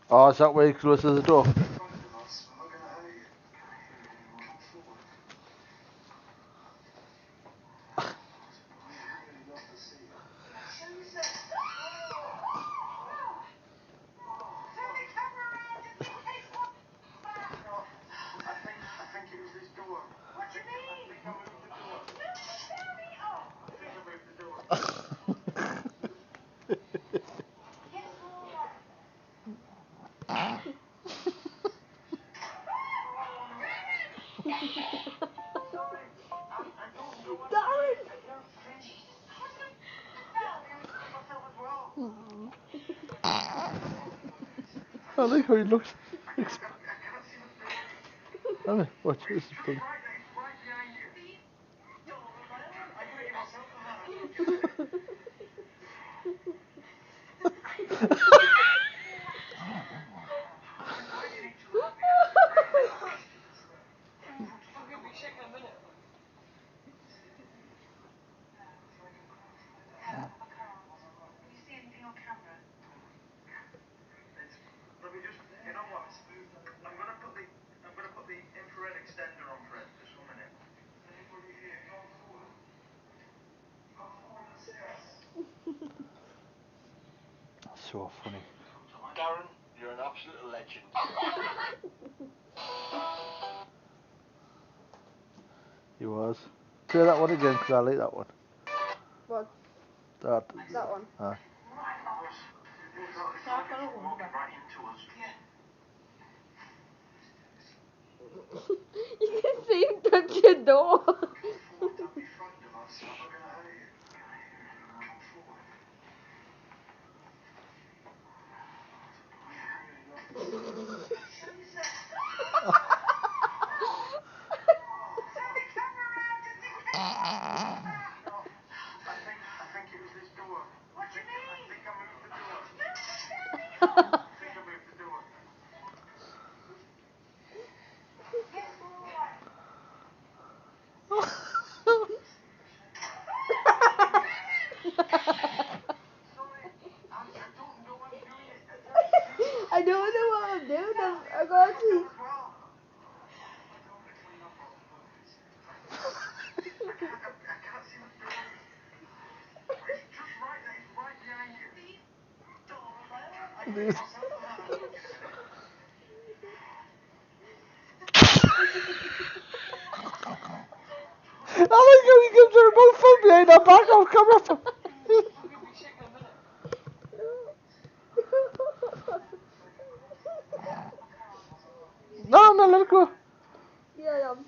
Oh, is that way close to the door? I like how he looks. Watch this. Is funny. So funny. Darren, you're an absolute legend. He was. Play that one again, because I like that one. What? That one? Aye. You can see him touch your door. I don't know what I'm doing. I can't see. I like how he gives her a mouthful behind her back on camera. No, let it go. Yeah, I am.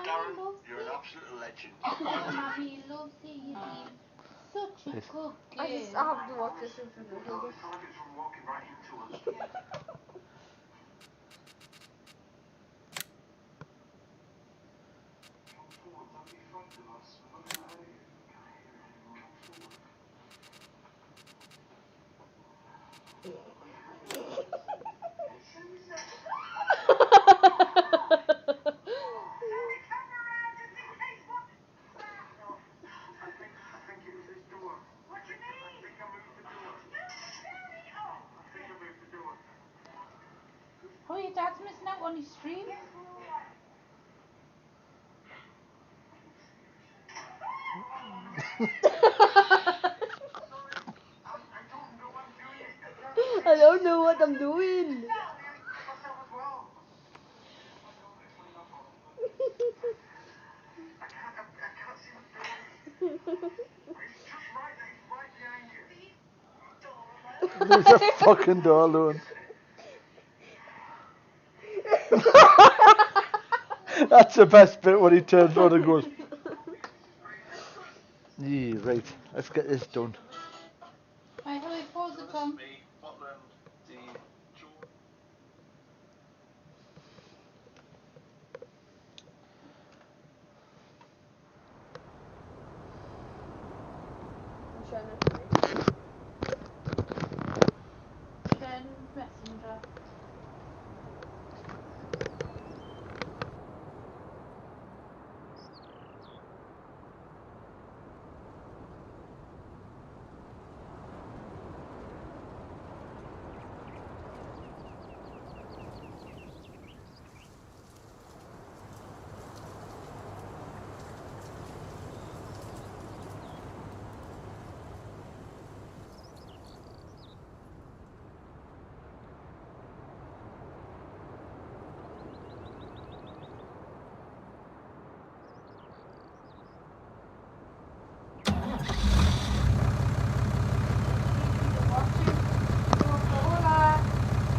Darren, you're an absolute legend. Mommy loves you. Such a Yes. good I have to watch this in front of you. Oh, your dad's missing out on his stream. I don't know what I'm doing. There's a fucking door alone. That's the best bit when he turns around and goes, yeah, right, let's get this done. Right, Holly, pause the Tom. I'm showing it to me. Turn messenger.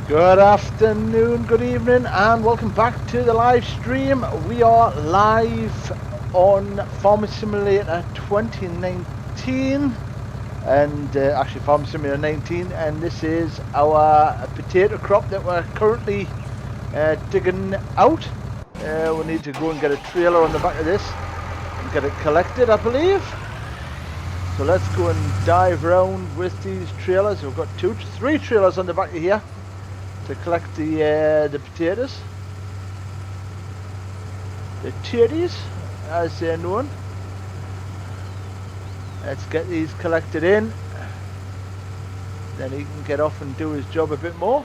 Good afternoon, good evening, and welcome back to the live stream. We are live on Farming Simulator 2019, and actually Farming Simulator 19, and this is our potato crop that we're currently digging out. We need to go and get a trailer on the back of this and get it collected, I believe. So let's go and dive around with these trailers. We've got three trailers on the back of here to collect the potatoes, the titties, as they're known. Let's get these collected in, then he can get off and do his job a bit more.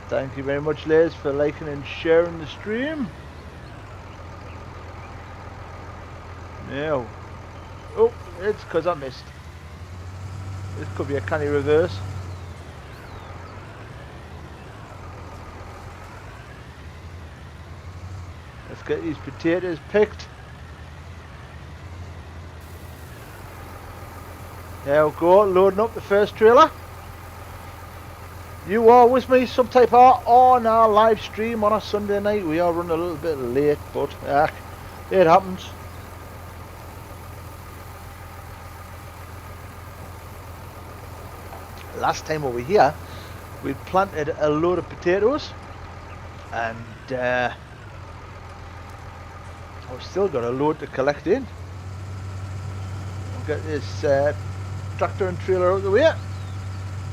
Thank you very much, Liz, for liking and sharing the stream. Now, oh, it's because I missed. This could be a canny reverse. Let's get these potatoes picked. There we go, loading up the first trailer. You are with me, Subtype R, on our live stream on a Sunday night. We are running a little bit late, but it happens. Last time over here, we planted a load of potatoes, and I've still got a load to collect in. We'll get this tractor and trailer out the way.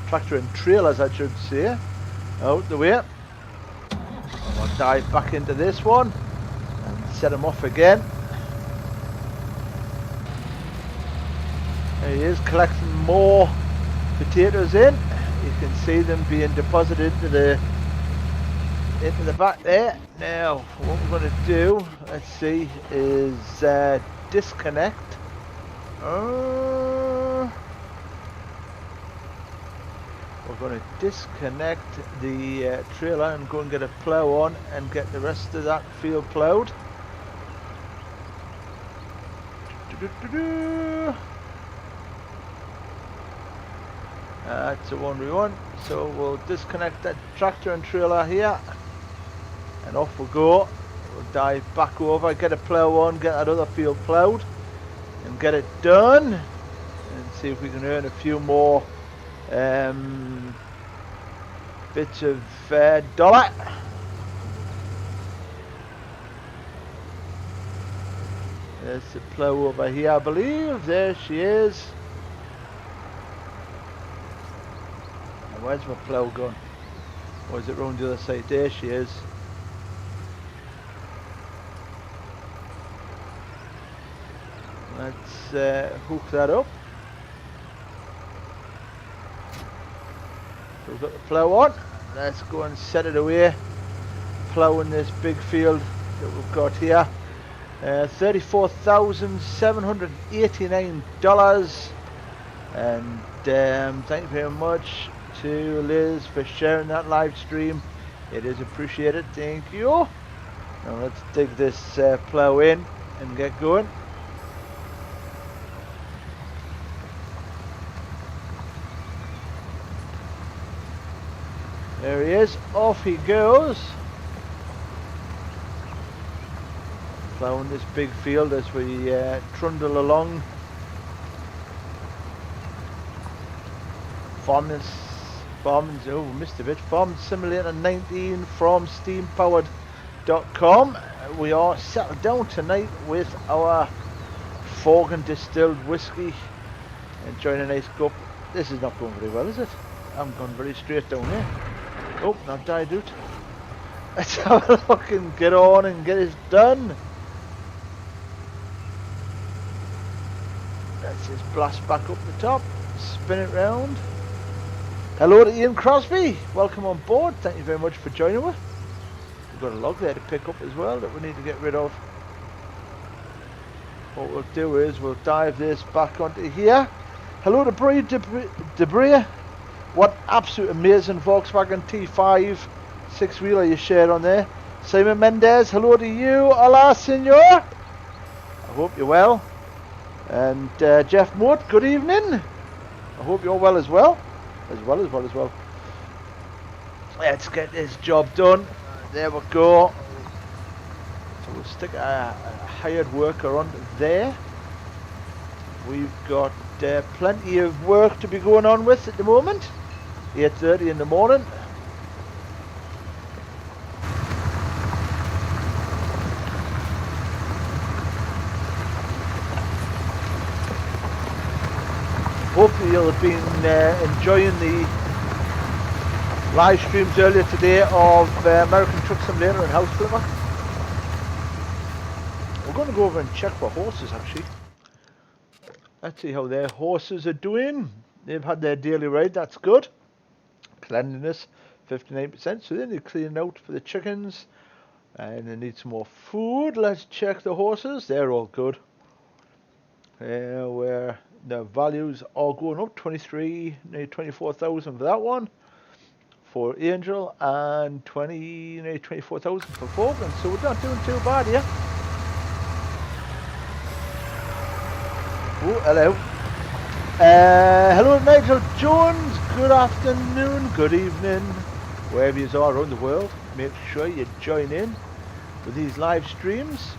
Tractor and trailers, I should say, out the way. And I'll dive back into this one and set them off again. There he is, collecting more potatoes in. You can see them being deposited into the back there. Now what we're going to do, let's see, is disconnect. We're going to disconnect the trailer and go and get a plough on and get the rest of that field ploughed. That's the one we want. So we'll disconnect that tractor and trailer here, and off we go. We'll dive back over, get a plough on, get that other field ploughed, and get it done, and see if we can earn a few more bits of dollar. There's the plough over here, I believe. There she is. Now, where's my plough gone? Or is it round the other side? There she is. Let's hook that up. So we've got the plough on. Let's go and set it away. Ploughing this big field that we've got here. $34,789. And thank you very much to Liz for sharing that live stream. It is appreciated. Thank you. Now let's dig this plough in and get going. There he is, off he goes. Ploughing this big field as we trundle along. Farming, oh we missed a bit. Farming Simulator 19 from steampowered.com. We are settled down tonight with our Forgan distilled whiskey. Enjoying a nice cup. This is not going very well, is it? I'm going very straight down here. Oh, not died out. Let's have a look and get on and get it done. Let's just blast back up the top, spin it round. Hello to Ian Crosby, welcome on board. Thank you very much for joining us. We've got a log there to pick up as well that we need to get rid of. What we'll do is we'll dive this back onto here. Hello to Brie Debris. What absolute amazing Volkswagen T5 six-wheeler you shared on there. Simon Mendez, hello to you. Hola, senor. I hope you're well. And Jeff Moat, good evening. I hope you're well as well. As well. Let's get this job done. There we go. So we'll stick a hired worker on there. We've got plenty of work to be going on with at the moment. 8:30 in the morning. Hopefully you'll have been enjoying the live streams earlier today of American Truck Simulator and House Flipper. We're going to go over and check for horses actually. Let's see how their horses are doing. They've had their daily ride, that's good. Cleanliness, 59%, so they need cleaning out for the chickens. And they need some more food. Let's check the horses, they're all good. Where the values are going up, 23, nearly 24,000 for that one. For Angel and 24,000 for Falcon, so we're not doing too bad here. Oh, hello. Hello Nigel Jones, good afternoon, good evening, wherever you are around the world. Make sure you join in with these live streams.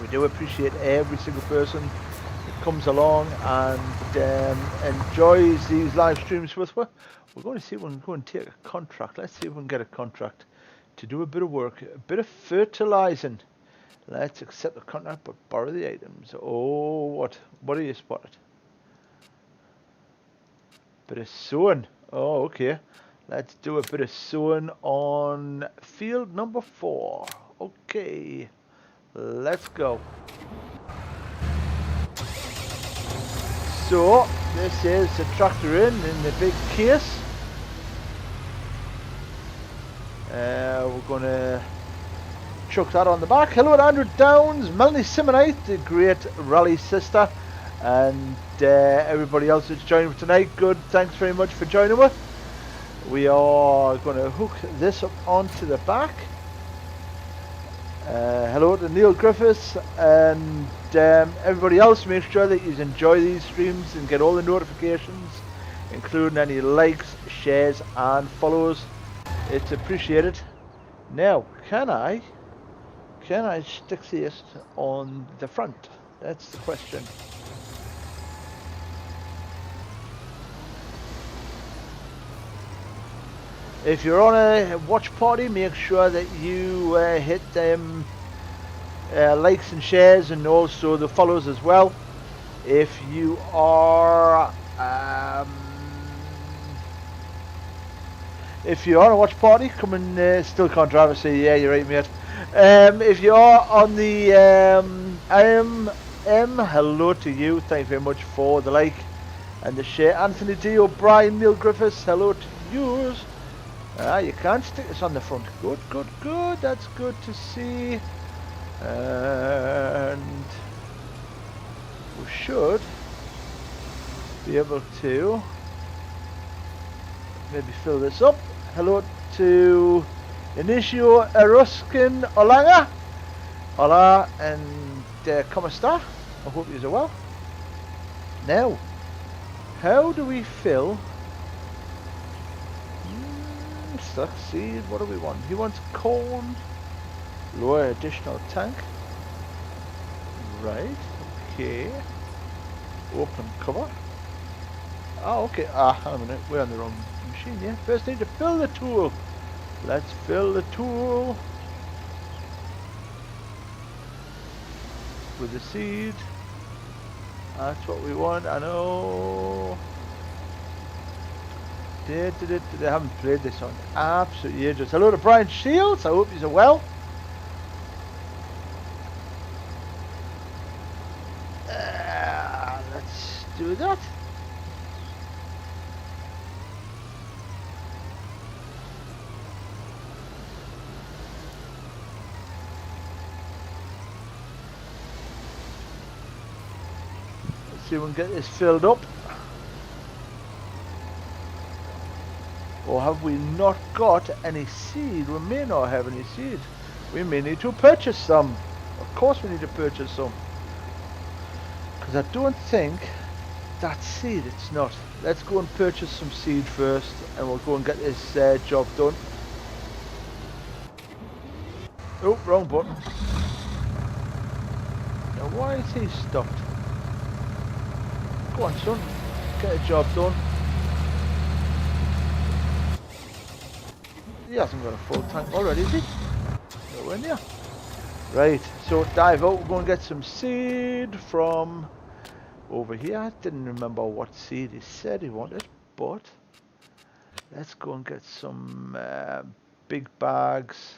We do appreciate every single person that comes along and enjoys these live streams with us. We're going to see if we can go and take a contract. Let's see if we can get a contract to do a bit of work, a bit of fertilizing. Let's accept the contract but borrow the items. Oh, what are you spotted? Bit of sewing. Oh, okay. Let's do a bit of sewing on field number 4. Okay, let's go. So this is the tractor in the big case. We're gonna chuck that on the back. Hello to Andrew Downs, Melanie Simonite, the great rally sister, and everybody else that's joining tonight. Good, thanks very much for joining us. We are going to hook this up onto the back. Hello to Neil Griffiths and everybody else. Make sure that you enjoy these streams and get all the notifications, including any likes, shares and follows. It's appreciated. Now, can I stick this on the front? That's the question. If you're on a watch party, make sure that you hit them likes and shares and also the follows as well. If you are on a watch party, come and still can't drive and say, yeah, you're right, mate. If you are on the hello to you. Thank you very much for the like and the share. Anthony D. O'Brien, Neil Griffiths, hello to yours. You can't stick this on the front. Good, good, good. That's good to see. And we should be able to maybe fill this up. Hello to Inicio Eruskin Olanga. Hola and como esta? I hope you're well. Now, how do we fill seed? What do we want? He wants corn. Lower additional tank. Right. Okay. Open cover. Oh, okay. Hang on a minute. We're on the wrong machine. Yeah. First need to fill the tool. Let's fill the tool with the seed. That's what we want. I know. I haven't played this on absolutely ages. Hello to Brian Shields. I hope you're well. Let's do that. Let's see if we can get this filled up. Or have we not got any seed? We may not have any seed. We may need to purchase some. Of course we need to purchase some. Because I don't think that's seed. It's not. Let's go and purchase some seed first, and we'll go and get this job done. Oh, wrong button. Now why is he stopped? Go on, son. Get a job done. He hasn't got a full tank already, is he? Nowhere near. Right, so dive out. We're going to get some seed from over here. I didn't remember what seed he said he wanted, but let's go and get some big bags.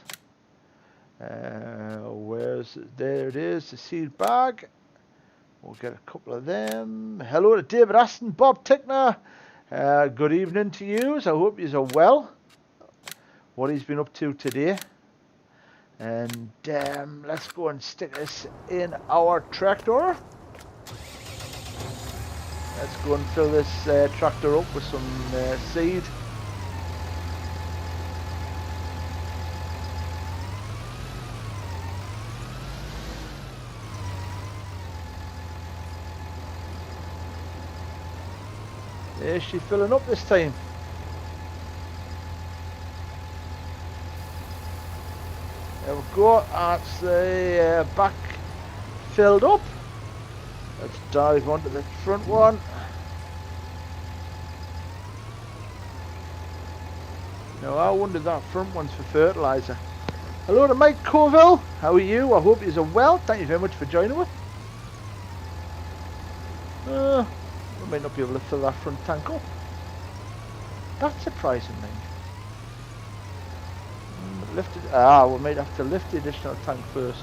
There it is, the seed bag. We'll get a couple of them. Hello to David Aston, Bob Tickner. Good evening to you. I hope you are well. What he's been up to today. And let's go and stick this in our tractor. Let's go and fill this tractor up with some seed. Is she filling up this time? There we go, that's the back filled up. Let's dive onto the front one. Now I wonder that front one's for fertiliser. Hello to Mike Colville, how are you? I hope you're well, thank you very much for joining us. We might not be able to fill that front tank up. That's surprising me. We might have to lift the additional tank first.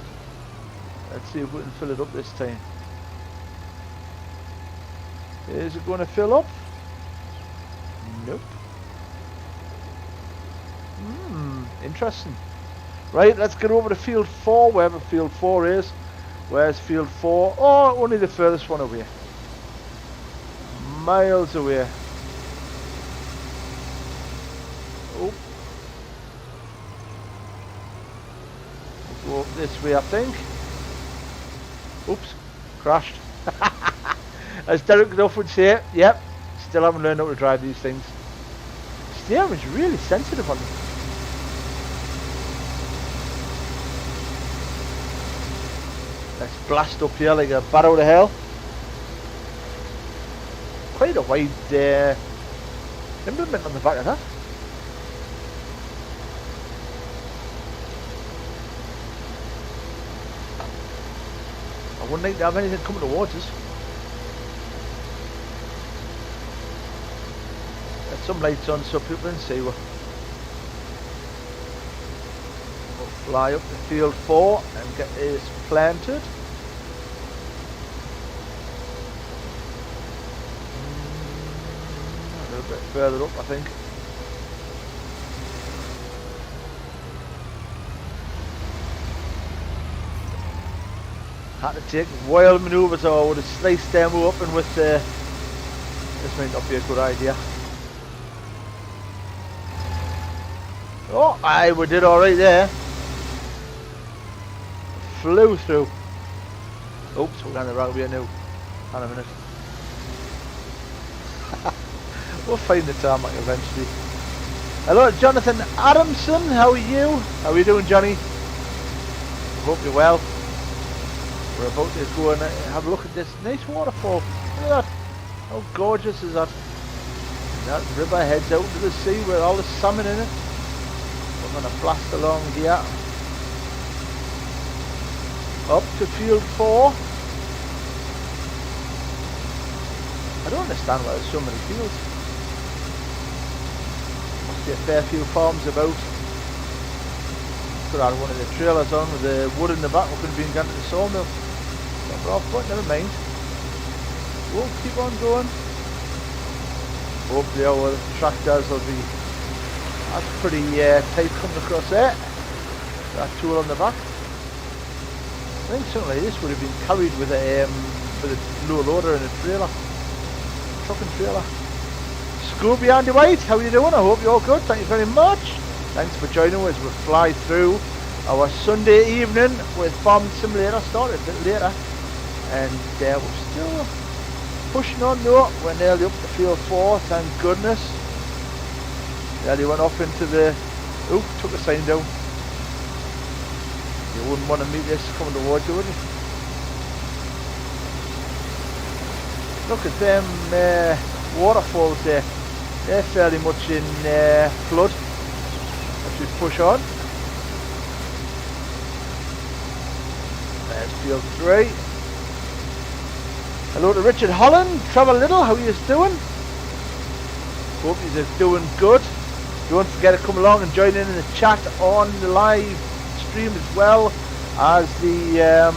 Let's see if we can fill it up this time. Is it going to fill up? Nope. Interesting. Right, let's get over to field 4, wherever field 4 is. Where's field 4? Oh, only the furthest one away. Miles away. Oh. We'll go up this way, I think. Oops, crashed. As Derek Duff would say, yep, still haven't learned how to drive these things. Steering's really sensitive on them. Let's blast up here like a bat out of hell. Quite a wide implement on the back of that. I wouldn't like to have anything coming towards us. Get some lights on so people can see. We'll fly up to field 4 and get this planted. A little bit further up, I think. Had to take wild manoeuvres or I would have sliced them open with this might not be a good idea. Oh, we did alright there. Flew through. Oops, we're going the wrong way now. Hang on a minute. We'll find the tarmac eventually. Hello, Jonathan Adamson. How are you? How are you doing, Johnny? I hope you're well. We're about to go and have a look at this nice waterfall. Look at that. How gorgeous is that? And that river heads out to the sea with all the salmon in it. We're going to blast along here. Up to field 4. I don't understand why there's so many fields. Must be a fair few farms about. Could have had one of the trailers on with the wood in the back. We could have been going to the sawmill. But off, but never mind. We'll keep on going. Hopefully our tractors will be. That's pretty tight coming across there. That tool on the back. I think something like this would have been carried with a low loader and a trailer. Truck and trailer. Scooby Andy White, how are you doing? I hope you're all good. Thank you very much. Thanks for joining us. We'll fly through our Sunday evening with Farming Simulator. Started a bit later. And we're still pushing on. No, we're nearly up to field 4, thank goodness. Nearly went off into the... Oop, took the sign down. You wouldn't want to meet this coming towards you, would you? Look at them waterfalls there. They're fairly much in flood. Let's just push on. There's field 3. Hello to Richard Holland, Trevor Little, how are you doing? Hope you're doing good. Don't forget to come along and join in the chat on the live stream as well as the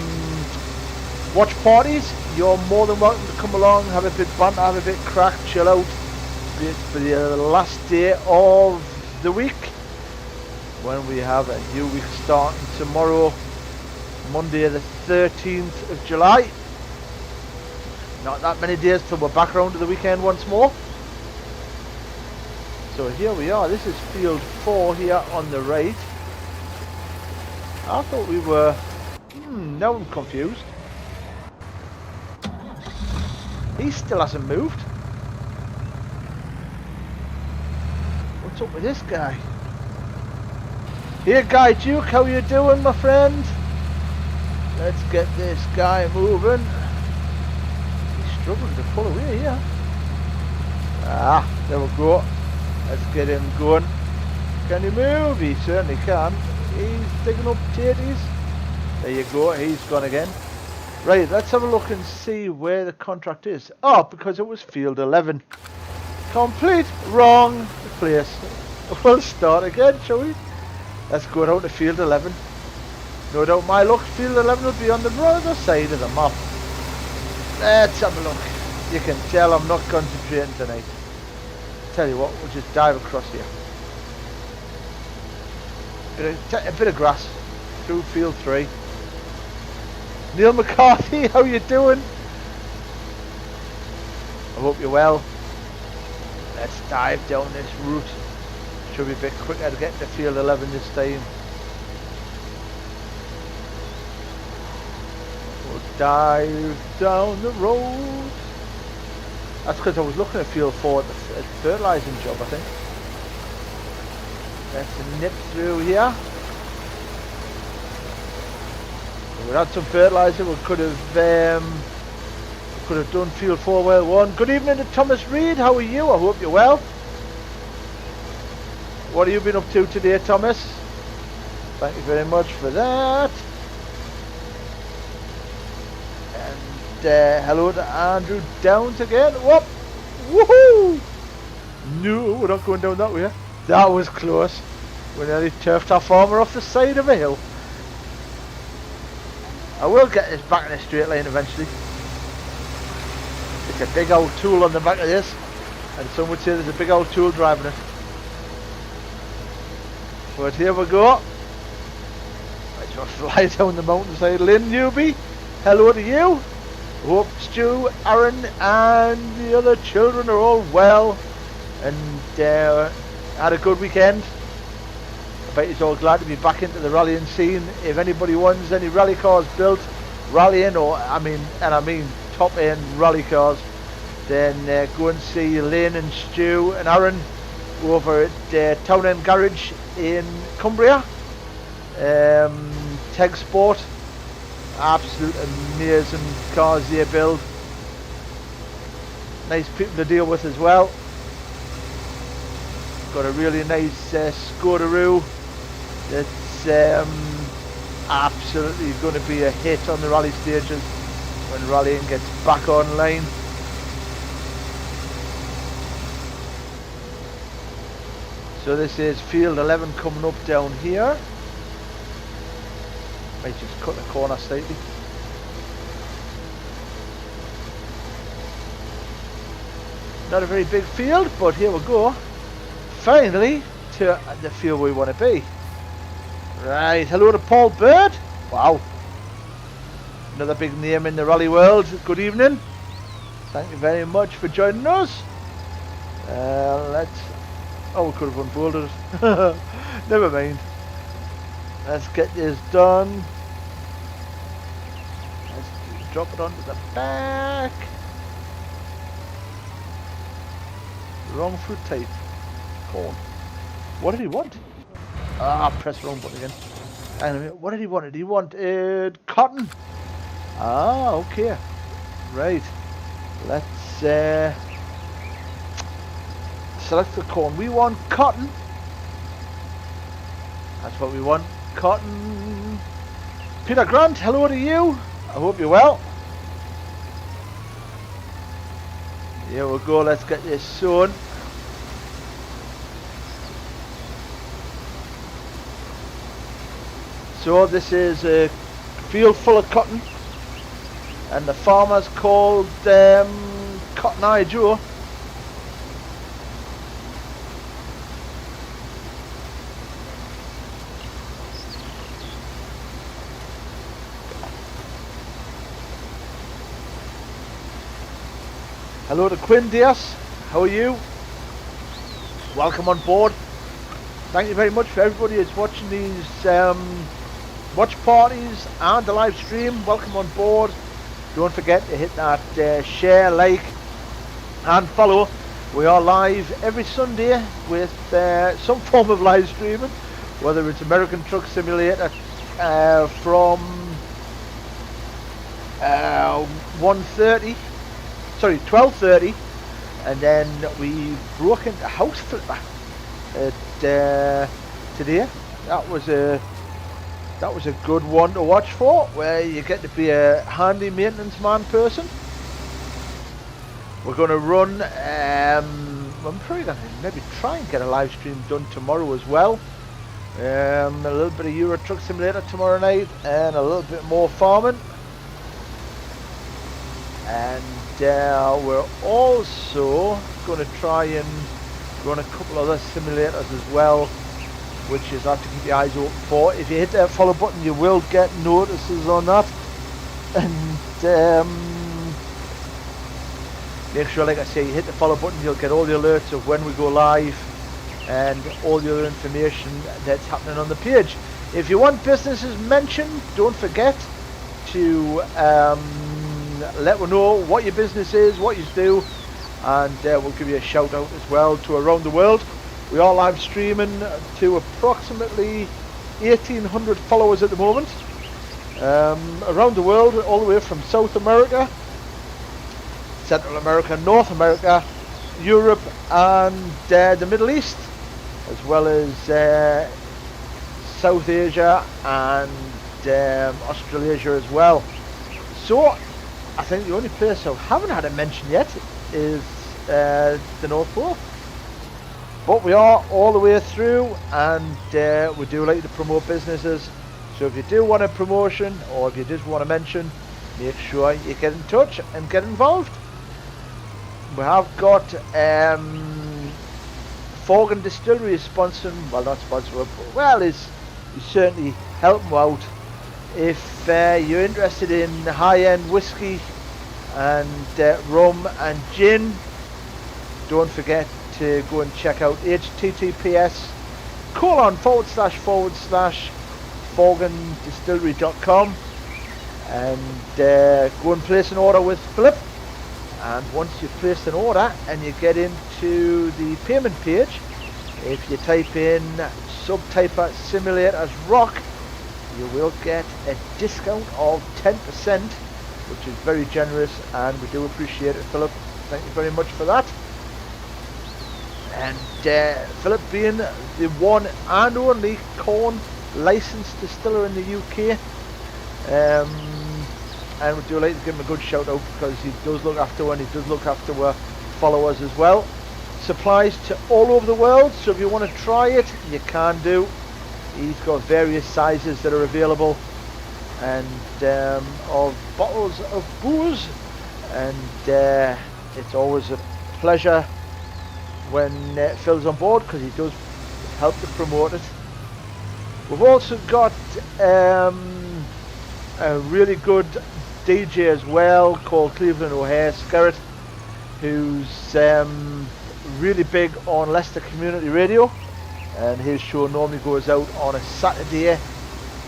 watch parties. You're more than welcome to come along, have a bit banter, have a bit crack, chill out. It's for the last day of the week when we have a new week starting tomorrow, Monday the 13th of July. Not that many days till we're back around to the weekend once more. So here we are, this is field 4 here on the right. I thought we were... now I'm confused. He still hasn't moved. What's up with this guy? Here, Guy Duke, how you doing, my friend? Let's get this guy moving. He's struggling to pull away here. Ah, there we go. Let's get him going. Can he move? He certainly can. He's digging up tatties. There you go, he's gone again. Right, let's have a look and see where the contract is. Oh, because it was field 11. Complete wrong place. We'll start again, shall we? Let's go down to field 11. No doubt my luck, field 11 will be on the other side of the map. Let's have a look. You can tell I'm not concentrating tonight. Tell you what, we'll just dive across here. A bit of grass through field 3. Neil McCarthy, how you doing? I hope you're well. Let's dive down this route. Should be a bit quicker to get to field 11 this time. We'll dive down the road. That's because I was looking at field 4 at the fertilising job, I think. Let's nip through here. If we had some fertiliser, we could have done field 4 well 1. Good evening to Thomas Reed. How are you? I hope you're well. What have you been up to today, Thomas? Thank you very much for that. And hello to Andrew Downs again. Whoop! Woohoo! No, we're not going down that way. That was close. We nearly turfed our farmer off the side of a hill. I will get this back in a straight line eventually. It's a big old tool on the back of this, and some would say there's a big old tool driving it. But here we go. I just fly down the mountainside. Lynn Newby, hello to you. Hope Stu, Aaron and the other children are all well and had a good weekend. I bet you're all glad to be back into the rallying scene. If anybody wants any rally cars built, rallying, or I mean top end rally cars, then go and see Lynn and Stu and Aaron over at Town End Garage in Cumbria. Teg Sport, absolute amazing cars they build. Nice people to deal with as well. Got a really nice Scotaroo that's absolutely going to be a hit on the rally stages when rallying gets back online. So this is field 11 coming up down here. Might just cut the corner slightly. Not a very big field, but here we go. Finally to the field we want to be. Right, hello to Paul Bird. Wow. Another big name in the rally world. Good evening. Thank you very much for joining us. Oh, we could have unfolded it. Never mind. Let's get this done. drop it onto the back. Wrong fruit type. Corn. What did he want? Ah, press the wrong button again. Hang on a minute. What did he want? Did he want cotton? Ah, okay. Right. Let's select the corn. We want cotton. That's what we want. Cotton. Peter Grant, hello to you. I hope you're well. Here we go. Let's get this sown. So this is a field full of cotton, and the farmer's called Cotton Eye Joe. Hello to Quinn Diaz, how are you? Welcome on board. Thank you very much for everybody who's watching these watch parties and the live stream. Welcome on board. Don't forget to hit that share, like and follow. We are live every Sunday with some form of live streaming, whether it's American Truck Simulator from 12:30, and then we broke into House Flipper today. That was a good one to watch for, where you get to be a handy maintenance man person. We're going to run, I'm probably going to maybe try and get a live stream done tomorrow as well. A little bit of Euro Truck Simulator tomorrow night, and a little bit more farming. And we're also going to try and run a couple other simulators as well, which is have to keep your eyes open for. If you hit that follow button, you will get notices on that. And make sure, like I say, you hit the follow button, you'll get all the alerts of when we go live and all the other information that's happening on the page. If you want businesses mentioned, don't forget to let me know what your business is, what you do, and we'll give you a shout out as well to around the world. We are live streaming to approximately 1,800 followers at the moment, around the world, all the way from South America, Central America, North America, Europe, and the Middle East, as well as South Asia and Australasia as well. So I think the only place I haven't had a mention yet is the North Pole. But we are all the way through, and we do like to promote businesses. So if you do want a promotion, or if you just want to mention, make sure you get in touch and get involved. We have got Forgan Distillery is sponsoring, well, not sponsoring, but well, is certainly helping out. If you're interested in high-end whiskey and rum and gin, don't forget to go and check out https://forgandistillery.com and go and place an order with Philip. And once you've placed an order and you get into the payment page, if you type in Subtyper Simulators Rock, you will get a discount of 10%, which is very generous, and we do appreciate it, Philip. Thank you very much for that. And Philip being the one and only corn licensed distiller in the UK, and we do like to give him a good shout out because he does look after one, he does look after our followers as well. Supplies to all over the world, so if you want to try it, you can do. He's got various sizes that are available, and of bottles of booze, and it's always a pleasure when Phil's on board, because he does help to promote it. We've also got a really good DJ as well called Cleveland O'Hare Skerritt, who's really big on Leicester Community Radio, and his show normally goes out on a Saturday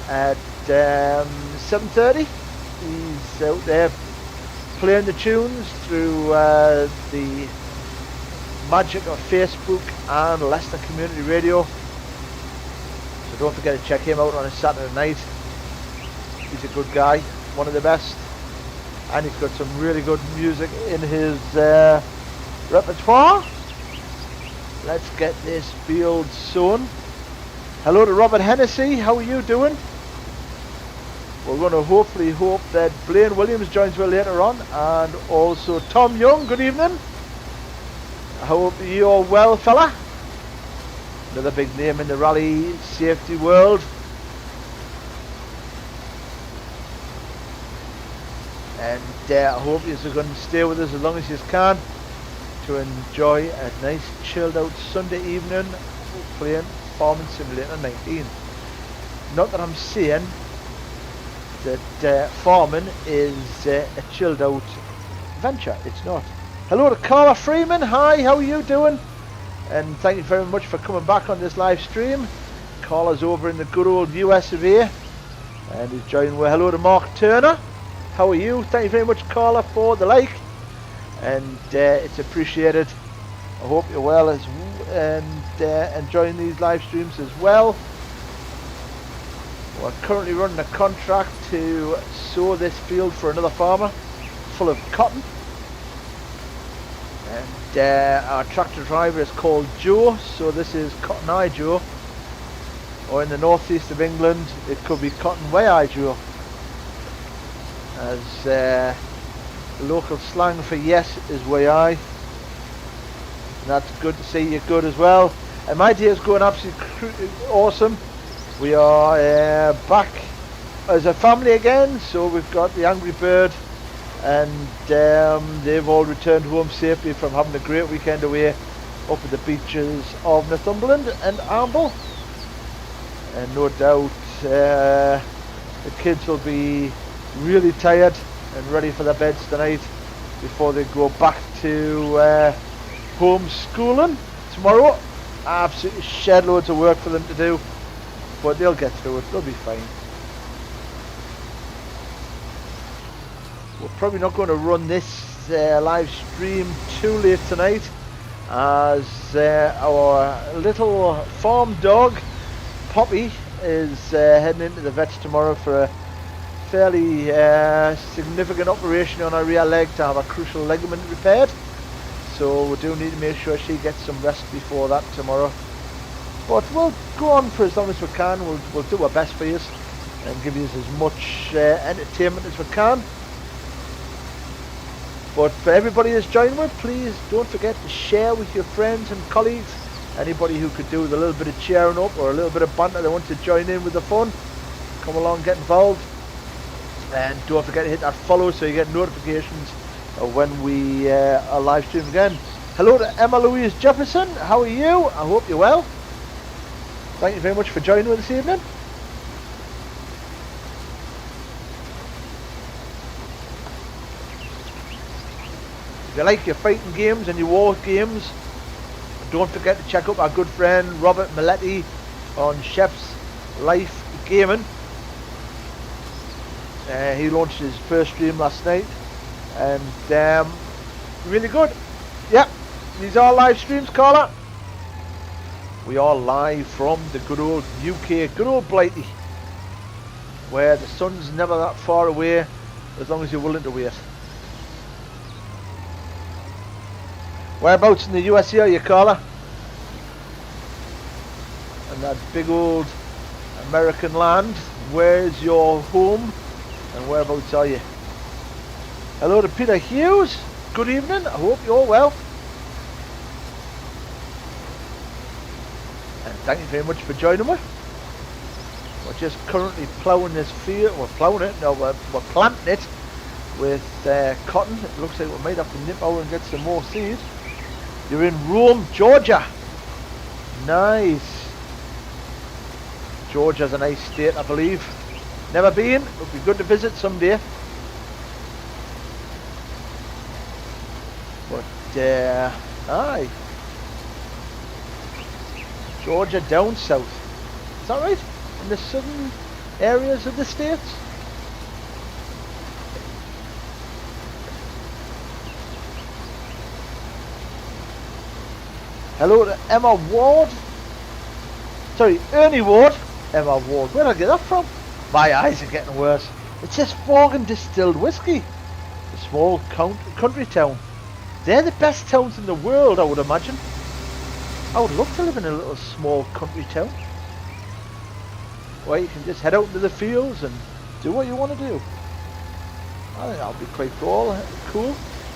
at 7:30, He's out there playing the tunes through the magic of Facebook and Leicester Community Radio. So don't forget to check him out on a Saturday night. He's a good guy, one of the best, and he's got some really good music in his repertoire. Let's get this field sown. Hello to Robert Hennessy, how are you doing? We're going to hopefully hope that Blaine Williams joins me later on, and also Tom Young, good evening. I hope you're well, fella. Another big name in the rally safety world. And I hope you're going to stay with us as long as you can to enjoy a nice chilled out Sunday evening playing Farming Simulator 19. Not that I'm saying that farming is a chilled out venture, it's not. Hello to Carla Freeman, hi, how are you doing? And thank you very much for coming back on this live stream. Carla's over in the good old US of A, and he's joining with hello to Mark Turner. How are you? Thank you very much, Carla, for the like, and it's appreciated. I hope you're well and enjoying these live streams as well. We're currently running a contract to sow this field for another farmer, full of cotton. And our tractor driver is called Joe, so this is Cotton Eye Joe. Or in the northeast of England, it could be Cotton Way Eye Joe, as the local slang for yes is way eye. And that's good to see you good as well. And my day is going absolutely awesome. We are back as a family again, so we've got the Angry Bird, and they've all returned home safely from having a great weekend away up at the beaches of Northumberland and Amble. And no doubt the kids will be really tired and ready for their beds tonight before they go back to homeschooling tomorrow. Absolutely shed loads of work for them to do, but they'll get through it, they'll be fine. We're probably not going to run this live stream too late tonight, as our little farm dog Poppy is heading into the vets tomorrow for a fairly significant operation on her rear leg to have a crucial ligament repaired. So we do need to make sure she gets some rest before that tomorrow. But we'll go on for as long as we can. We'll do our best for you and give you as much entertainment as we can. But for everybody who's joined with, please don't forget to share with your friends and colleagues. Anybody who could do with a little bit of cheering up or a little bit of banter, they want to join in with the fun, come along, get involved. And don't forget to hit that follow so you get notifications of when we are live streaming again. Hello to Emma Louise Jefferson, how are you? I hope you're well. Thank you very much for joining us this evening. If you like your fighting games and your war games, don't forget to check out our good friend Robert Milletti on Chef's Life Gaming. He launched his first stream last night, and really good. Yep, these are live streams, Carla. We are live from the good old UK, good old Blighty, where the sun's never that far away as long as you're willing to wait. Whereabouts in the USA are you, Carla? And that big old American land, where's your home and whereabouts are you? Hello to Peter Hughes, good evening, I hope you're well. And thank you very much for joining me. We're just currently ploughing this field, we're ploughing it, no, we're planting it with cotton. It looks like we might have to nip out and get some more seed. You're in Rome, Georgia. Nice. Georgia's a nice state, I believe. Never been, it would be good to visit someday. But, aye. Georgia down south. Is that right? In the southern areas of the states? Hello to Emma Ward. Sorry, Ernie Ward. Emma Ward. Where did I get that from? My eyes are getting worse. It says Forgan Distilled Whiskey. A small country town. They're the best towns in the world, I would imagine. I would love to live in a little small country town where you can just head out into the fields and do what you want to do. I think that'll be quite cool.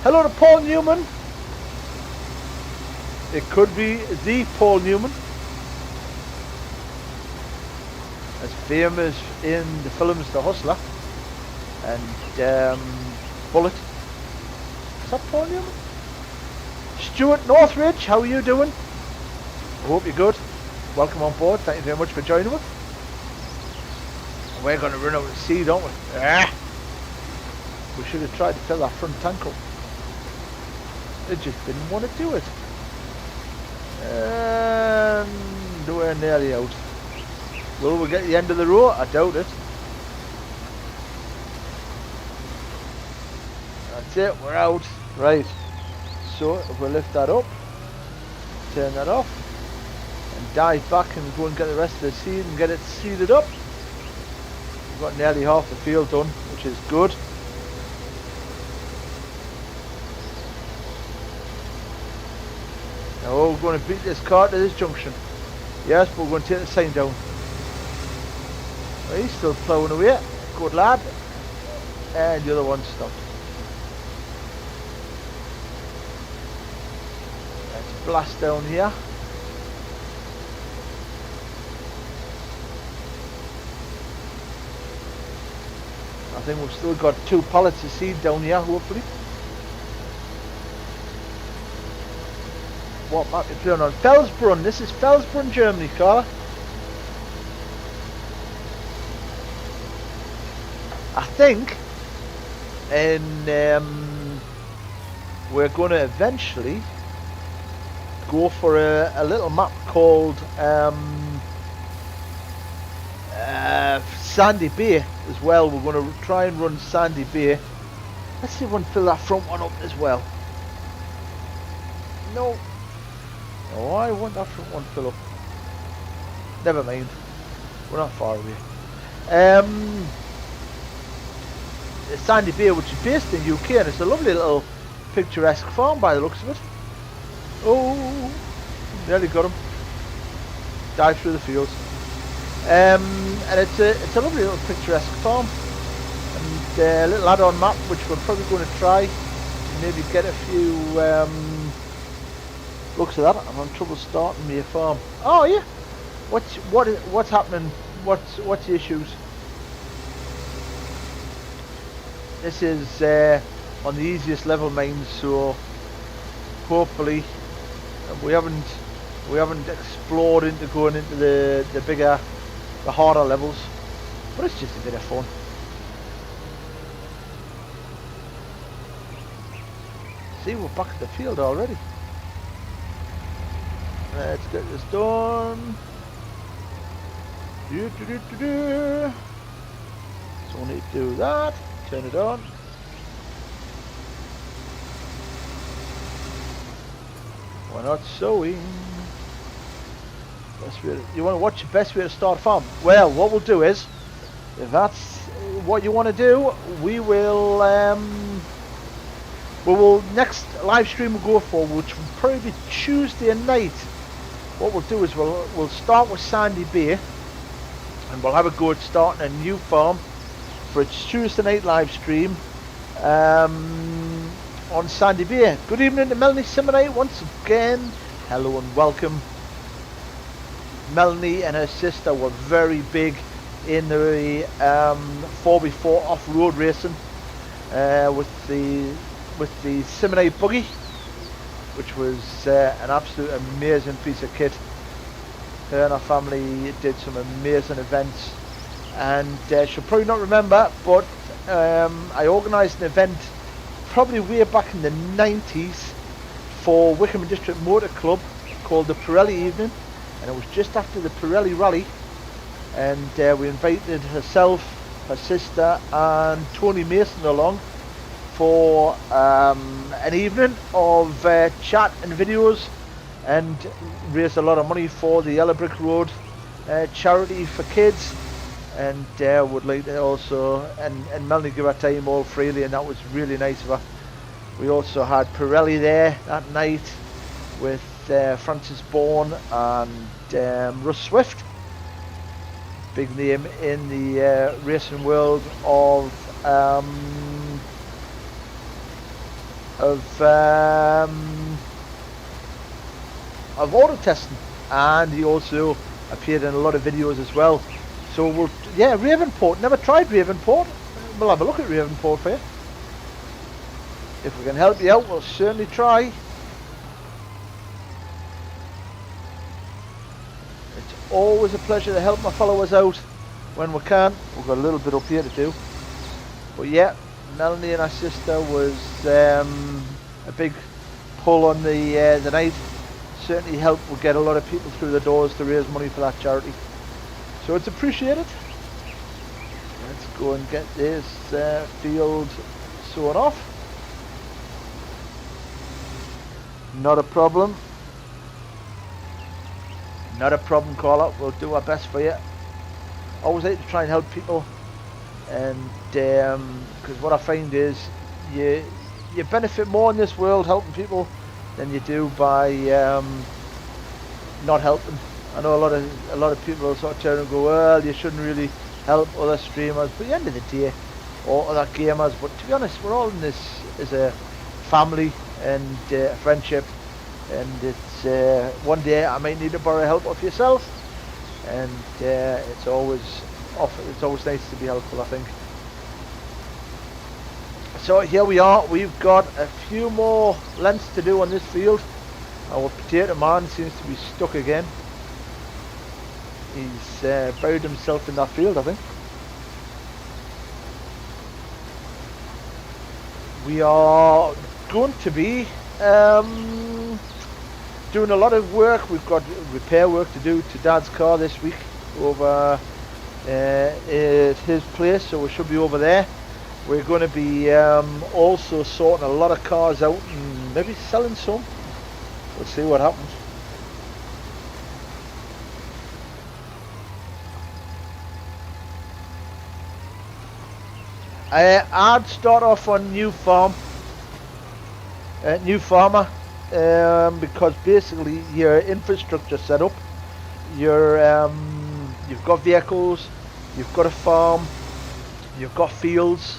Hello to Paul Newman. It could be the Paul Newman, as famous in the films The Hustler and Bullet. Is that Paul Newman? Stuart Northridge, how are you doing? I hope you're good. Welcome on board. Thank you very much for joining us. And we're going to run out of sea, don't we? We should have tried to fill that front tank up. They just didn't want to do it. And we're nearly out. Will we get the end of the row? I doubt it. That's it, we're out. Right. So if we lift that up, turn that off, and dive back and go and get the rest of the seed and get it seeded up. We've got nearly half the field done, which is good. Now we're going to beat this car to this junction. Yes, but we're going to take the sign down. Well, he's still ploughing away. Good lad. And the other one stopped. Let's blast down here. I think we've still got 2 pallets of seed down here, hopefully. What map you playing on? Felsbrunn. This is Felsbrunn, Germany, Carla. I think, and we're going to eventually go for a little map called Sandy Bay as well. We're going to try and run Sandy Bay. Let's see if we can fill that front one up as well. No. Oh, I want that front one fill up. Never mind. We're not far away. Sandy Bay, which is based in UK, and it's a lovely little picturesque farm by the looks of it. Oh, nearly got him. Dive through the fields. And it's a lovely little picturesque farm, and a little add-on map which we're probably going to try. Maybe get a few looks at that. I'm having trouble starting me a farm. Oh yeah. What's happening? What's the issues? This is on the easiest level mines, so hopefully we haven't explored into going into the bigger, the harder levels, but it's just a bit of fun. See, we're back at the field already. Let's get this done. So we need to do that. Turn it on. We're not sowing. Best way to, you want to watch the best way to start a farm? Well, what we'll do is, if that's what you want to do, we will next live stream we'll go for, which will probably be Tuesday night. What we'll do is we'll start with Sandy Bay, and we'll have a go at starting a new farm for its Tuesday night live stream on Sandy Bay. Good evening to Melanie Simonite once again. Hello and welcome. Melanie and her sister were very big in the 4x4 off-road racing with the Simonite buggy, which was an absolute amazing piece of kit. Her and her family did some amazing events, and she'll probably not remember, but I organised an event probably way back in the 90s for Wickham District Motor Club called the Pirelli Evening, and it was just after the Pirelli Rally, and we invited herself, her sister and Tony Mason along for an evening of chat and videos and raised a lot of money for the Yellow Brick Road charity for kids. And would like to also, and Melanie gave her time all freely, and that was really nice of her. We also had Pirelli there that night with Francis Bourne and Russ Swift, big name in the racing world of auto testing, and he also appeared in a lot of videos as well. So we'll, yeah, Ravenport. Never tried Ravenport. We'll have a look at Ravenport for you. If we can help you out, we'll certainly try. It's always a pleasure to help my followers out when we can. We've got a little bit up here to do. But yeah, Melanie and her sister was a big pull on the night. Certainly helped. We'll get a lot of people through the doors to raise money for that charity. So it's appreciated. Let's go and get this field sewn off. Not a problem. Not a problem, Carla. We'll do our best for you. Always like to try and help people. And because what I find is you benefit more in this world helping people than you do by not helping. I know a lot of people will sort of turn and go, well, you shouldn't really help other streamers, but at the end of the day, or other gamers. But to be honest, we're all in this as a family and friendship, and it's one day I might need to borrow help off yourself, and it's always nice to be helpful, I think. So here we are. We've got a few more lengths to do on this field. Our potato man seems to be stuck again. He's buried himself in that field, I think. We are going to be doing a lot of work. We've got repair work to do to Dad's car this week over at his place, so we should be over there. We're going to be also sorting a lot of cars out and maybe selling some. We'll see what happens. I'd start off on new farmer, because basically your infrastructure set up, you've got vehicles, you've got a farm, you've got fields,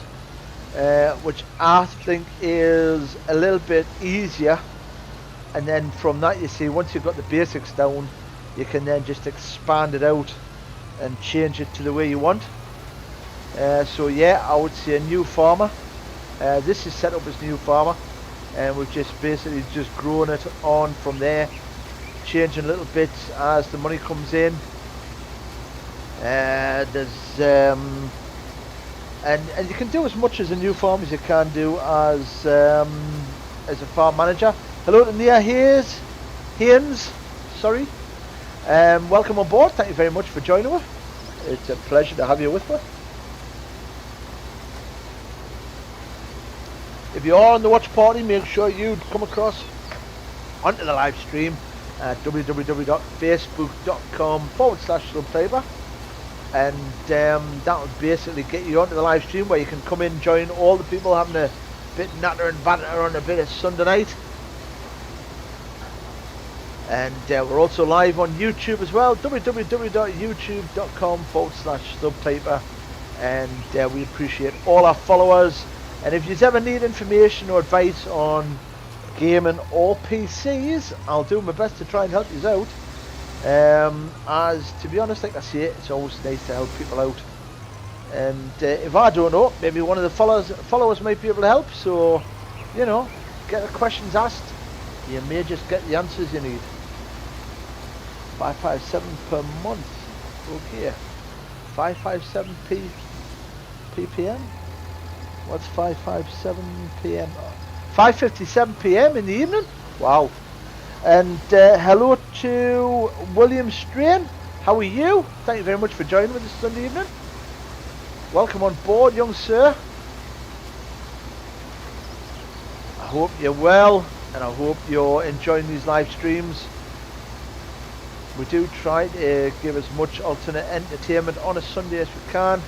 which I think is a little bit easier. And then from that, you see, once you've got the basics down, you can then just expand it out and change it to the way you want. So yeah, I would say a new farmer. This is set up as new farmer, and we've just basically just grown it on from there, changing little bits as the money comes in. There's and you can do as much as a new farm as you can do as a farm manager. Hello to Nia Haynes, sorry. Welcome on board. Thank you very much for joining us. It's a pleasure to have you with us. If you are on the watch party, make sure you come across onto the live stream at www.facebook.com/subpaper, and that will basically get you onto the live stream where you can come in, join all the people having a bit natter and banter on a bit of Sunday night. And we're also live on YouTube as well, www.youtube.com/subpaper, and we appreciate all our followers. And if you ever need information or advice on gaming or PCs, I'll do my best to try and help you out. As to be honest, like I say, it's always nice to help people out. And if I don't know, maybe one of the followers might be able to help. So, you know, get the questions asked. You may just get the answers you need. 557 per month. Okay. 557 ppm. What's 557 p.m.? 5:57 p.m. in the evening? Wow. And hello to William Strain. How are you? Thank you very much for joining me this Sunday evening. Welcome on board, young sir. I hope you're well, and I hope you're enjoying these live streams. We do try to give as much alternate entertainment on a Sunday as we can.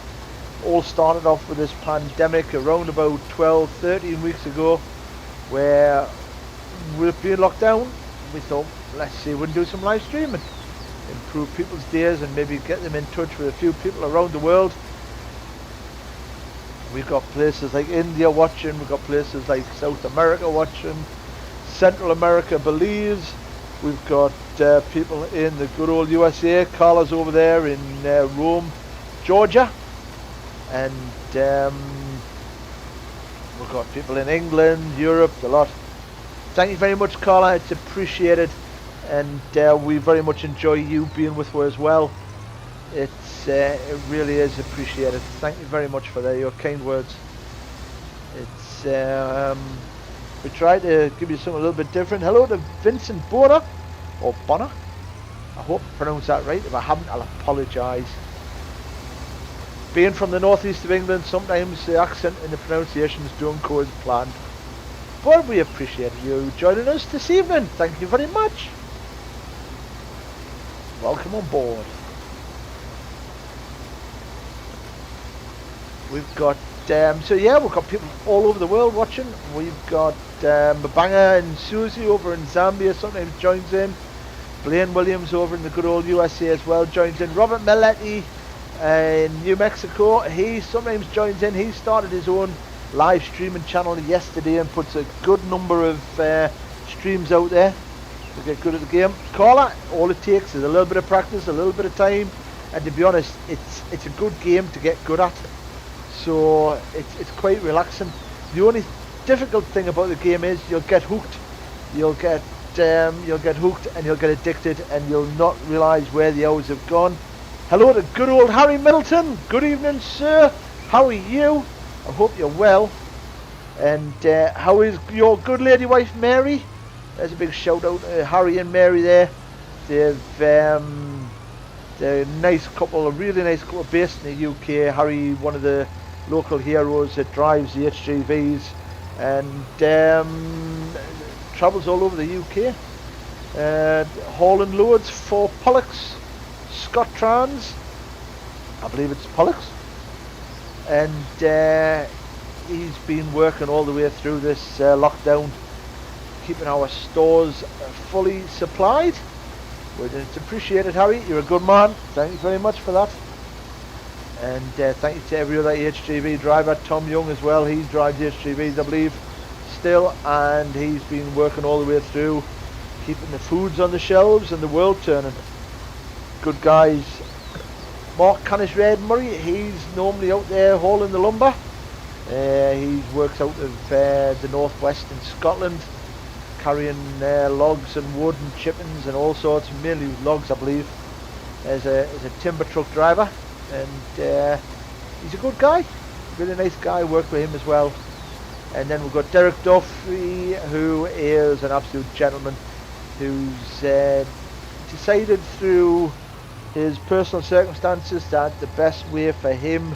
All started off with this pandemic around about 12, 13 weeks ago, where we've been locked down. We thought, let's see if we can do some live streaming, improve people's days and maybe get them in touch with a few people around the world. We've got places like India watching, we've got places like South America watching, Central America, Belize. We've got people in the good old USA. Carla's over there in Rome, Georgia. And we've got people in England, Europe, a lot. Thank you very much, Carla. It's appreciated. And we very much enjoy you being with us as well. It really is appreciated. Thank you very much for your kind words. It's we try to give you something a little bit different. Hello to Vincent Bonner, or Bonner. I hope I pronounced that right. If I haven't, I'll apologise. Being from the northeast of England, sometimes the accent and the pronunciations don't go as planned. But we appreciate you joining us this evening. Thank you very much. Welcome on board. We've got so yeah, we've got people all over the world watching. We've got Mabanga and Susie over in Zambia sometimes joins in. Blaine Williams over in the good old USA as well joins in. Robert Melletti in New Mexico, he sometimes joins in. He started his own live streaming channel yesterday and puts a good number of streams out there to get good at the game. Carla, all it takes is a little bit of practice, a little bit of time, and to be honest, it's a good game to get good at. So it's quite relaxing. The only difficult thing about the game is you'll get hooked. You'll get hooked and you'll get addicted and you'll not realise where the hours have gone. Hello to good old Harry Middleton. Good evening, sir. How are you? I hope you're well. And how is your good lady wife Mary? There's a big shout out to Harry and Mary there. They're a nice couple, a really nice couple based in the UK. Harry, one of the local heroes that drives the HGVs and travels all over the UK. Hauling loads for Pollux, Scott Trans, I believe it's Pollux. And he's been working all the way through this lockdown, keeping our stores fully supplied. It's appreciated, Harry. You're a good man. Thank you very much for that. And thank you to every other HGV driver. Tom Young as well. He drives HGVs, I believe, still. And he's been working all the way through, keeping the foods on the shelves and the world turning. Good guys. Mark Canis Red Murray. He's normally out there hauling the lumber. He works out of the northwest in Scotland, carrying logs and wood and chippings and all sorts, mainly logs I believe, as a timber truck driver, and he's a good guy, really nice guy. Work with him as well. And then we've got Derek Duffy, who is an absolute gentleman, who's decided through his personal circumstances that the best way for him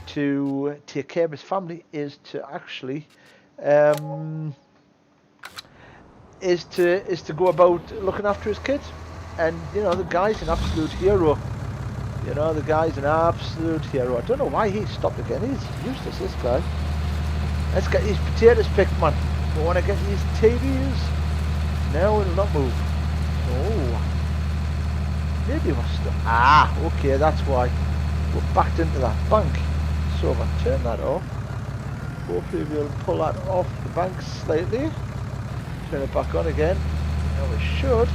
to take care of his family is to actually is to go about looking after his kids. And you know, the guy's an absolute hero. You know, the guy's an absolute hero. I don't know why he stopped again. He's useless, this guy. Let's get these potatoes picked, man. We want to get these TVs. No, it'll not move. Oh, maybe we're stuck. Ah, okay, that's why we're backed into that bank. So if I turn that off, hopefully we'll pull that off the bank slightly. Turn it back on again. Now we should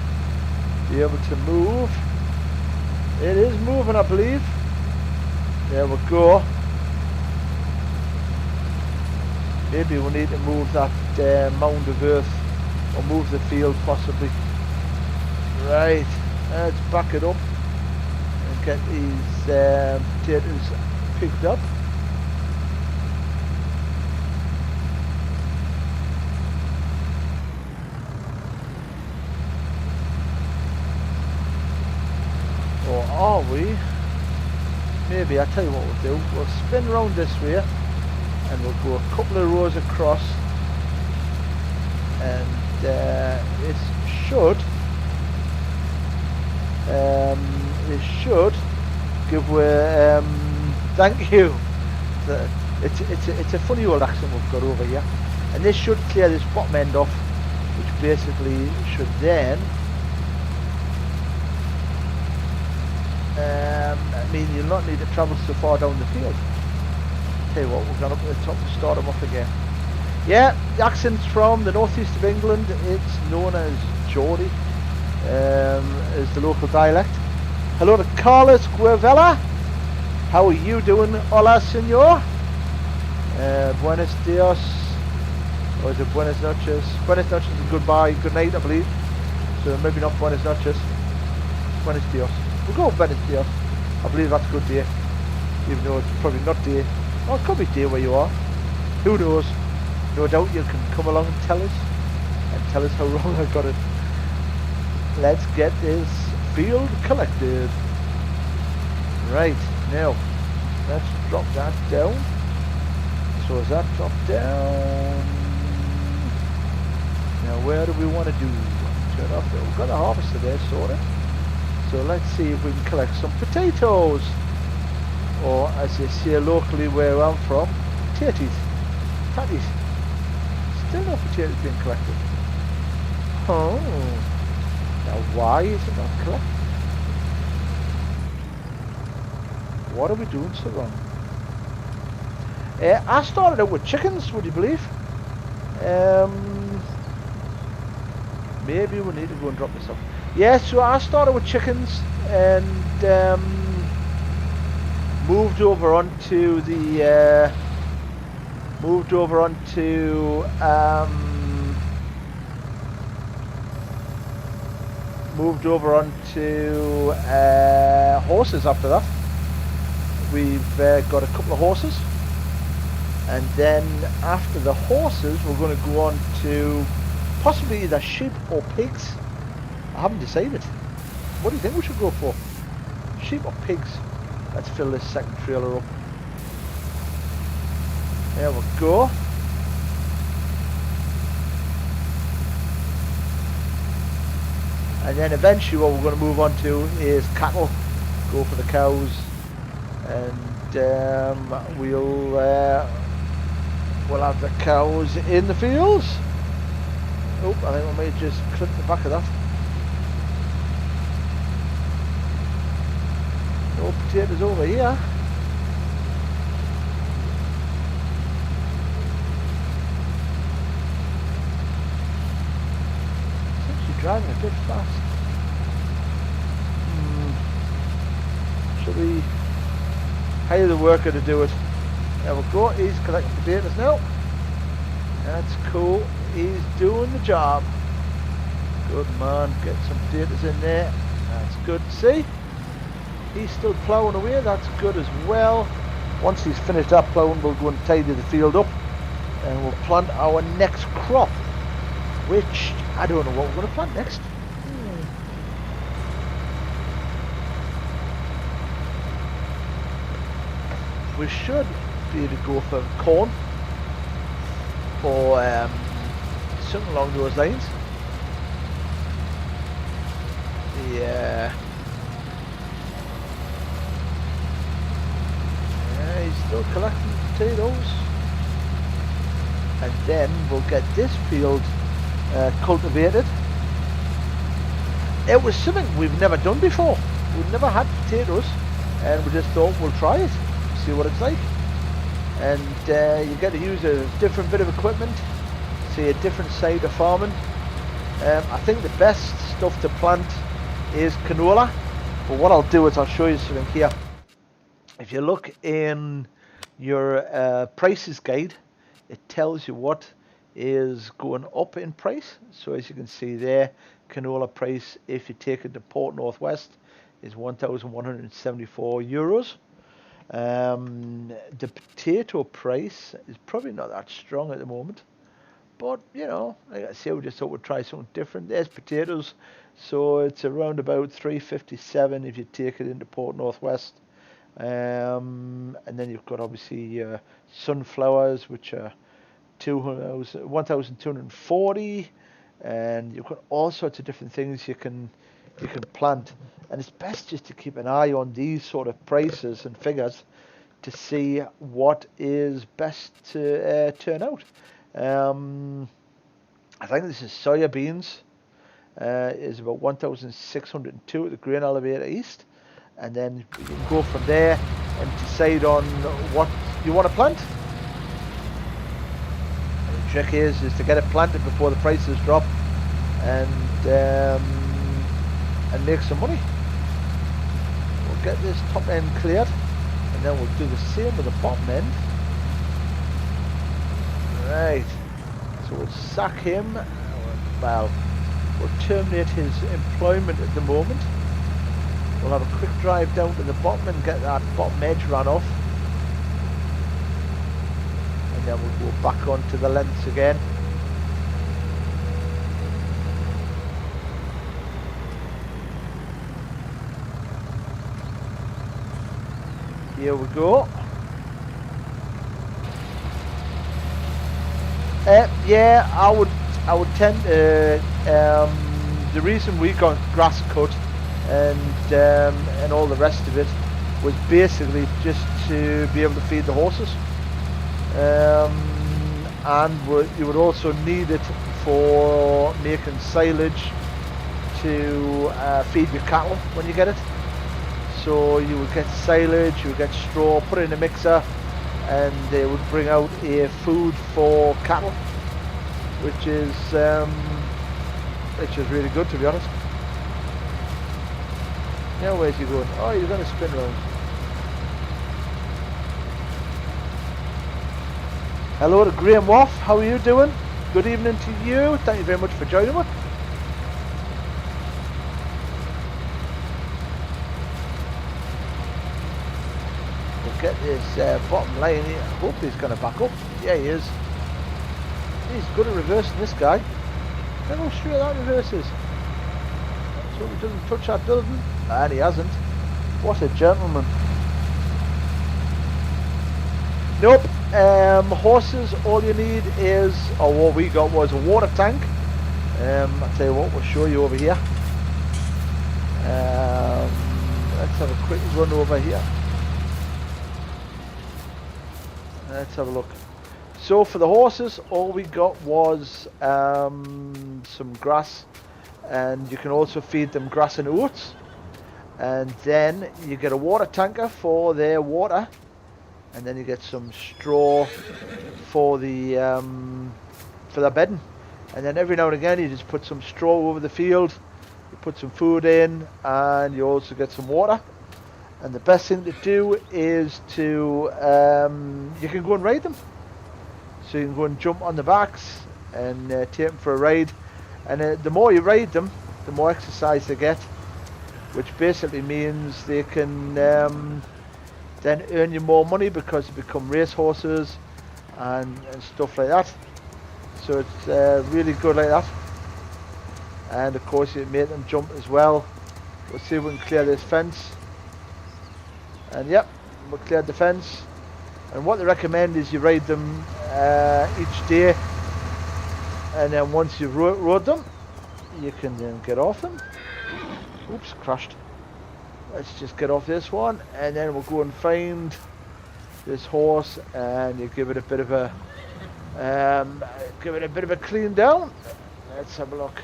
be able to move. It is moving, I believe. There we go. Maybe we need to move that mound of earth, or move the field possibly. Right, let's back it up and get these potatoes picked up. Or are we? Maybe, I'll tell you what we'll do. We'll spin around this way and we'll go a couple of rows across, and it should It should give thank you. It's a funny old accent we've got over here, and this should clear this bottom end off, which basically should then mean you'll not need to travel so far down the field. Tell you what, we're going up to the top to start them off again. Yeah, the accent's from the northeast of England. It's known as Geordie, as the local dialect. Hello to Carlos Guevella. How are you doing? Hola, senor. Buenos dias. Or is it buenas noches? Buenas noches is goodbye, good night, I believe. So maybe not buenas noches. Buenos dias. We'll go with buenos dias. I believe that's good day. Even though it's probably not day. Oh, it could be day where you are. Who knows? No doubt you can come along and tell us. And tell us how wrong I got it. Let's get this field collected. Right, now let's drop that down. So as that dropped down, now where do we want to do? Turn off there. We've got a harvester there sorted. So let's see if we can collect some potatoes. Or as they say locally where I'm from, tatties. Tatties. Still no potatoes being collected. Oh. Now why is it not collected? What are we doing so wrong? I started out with chickens, would you believe? Maybe we need to go and drop this off. Yeah, so I started with chickens and moved over onto the horses after that. We've got a couple of horses, and then after the horses we're going to go on to possibly either sheep or pigs. I haven't decided. What do you think we should go for? Sheep or pigs? Let's fill this second trailer up. There we go. And then eventually what we're going to move on to is cattle. Go for the cows. And we'll have the cows in the fields. Oh, I think we may just clip the back of that. No potatoes over here. Seems to be driving a bit fast. Shall we hire the worker to do it? There we go, he's collecting potatoes now. That's cool, he's doing the job. Good man, get some potatoes in there. That's good to see. He's still ploughing away, that's good as well. Once he's finished that ploughing, we'll go and tidy the field up and we'll plant our next crop, which I don't know what we're going to plant next. We should be able to go for corn or something along those lines. Yeah, he's still collecting potatoes, and then we'll get this field cultivated. It was something we've never done before. We've never had potatoes, and we just thought we'll try it, see what it's like. And you get to use a different bit of equipment, see a different side of farming. I think the best stuff to plant is canola, but what I'll do is I'll show you something here. If you look in your prices guide, it tells you what is going up in price. So as you can see there, canola price, if you take it to Port Northwest, is €1,174. The potato price is probably not that strong at the moment, but you know, like I say, we just thought we'd try something different. There's potatoes, so it's around about 357 if you take it into Port Northwest. And then you've got obviously sunflowers, which are 1,240, and you've got all sorts of different things you can you can plant. And it's best just to keep an eye on these sort of prices and figures to see what is best to turn out. I think this is soya beans. Is about 1,602 at the grain elevator east, and then you can go from there and decide on what you want to plant. And the trick is to get it planted before the prices drop, and make some money. We'll get this top end cleared, and then we'll do the same with the bottom end. Right, so we'll sack him. Well, we'll terminate his employment at the moment. We'll have a quick drive down to the bottom and get that bottom edge run off. And then we'll go back onto the lengths again. Here we go. Yeah, I would tend to. The reason we got grass cut and all the rest of it was basically just to be able to feed the horses, and you would also need it for making silage to feed your cattle when you get it. So you would get silage, you would get straw, put it in a mixer, and it would bring out a food for cattle, which is really good, to be honest. Now where's you going? Oh, you're going to spin round. Hello to Graham Waff, how are you doing? Good evening to you, thank you very much for joining me. We'll get this bottom line here. I hope he's going to back up. Yeah, he is. He's good at reversing, this guy. Look how straight that reverses. So he doesn't touch that, doesn't? And he hasn't. What a gentleman. Nope. Horses, all you need is, or what we got was a water tank. I'll tell you what, we'll show you over here. Let's have a quick run over here. Let's have a look. So for the horses, all we got was some grass, and you can also feed them grass and oats. And then you get a water tanker for their water, and then you get some straw for the bedding. And then every now and again you just put some straw over the field, you put some food in, and you also get some water. And the best thing to do is to you can go and ride them. So you can go and jump on the backs and take them for a ride. And the more you ride them, the more exercise they get, which basically means they can then earn you more money because they become race horses and stuff like that. So it's really good like that. And of course you make them jump as well. We'll see if we can clear this fence. And yep, we cleared the fence. And what they recommend is you ride them each day, and then once you've rode them, you can then get off them. Oops, crashed. Let's just get off this one, and then we'll go and find this horse, and you give it a bit of a clean down. Let's have a look.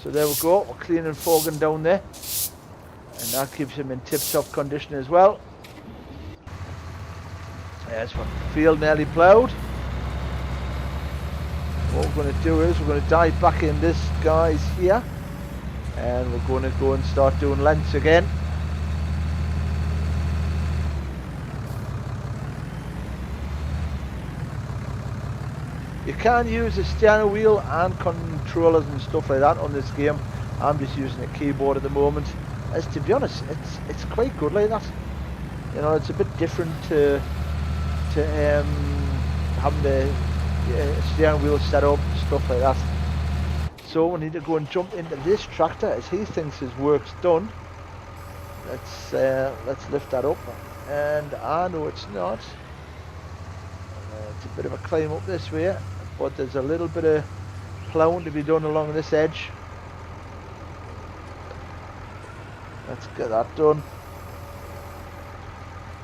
So there we go. We're cleaning fogging down there. And that keeps him in tip-top condition as well. There's one. Field nearly ploughed. What we're going to do is we're going to dive back in this guy's here. And we're going to go and start doing lengths again. You can use a steering wheel and controllers and stuff like that on this game. I'm just using a keyboard at the moment. As to be honest, it's quite good like that. You know, it's a bit different to having the steering wheel set up, stuff like that. So we need to go and jump into this tractor as he thinks his work's done. Let's lift that up, and I know it's not. It's a bit of a climb up this way, but there's a little bit of ploughing to be done along this edge. Let's get that done.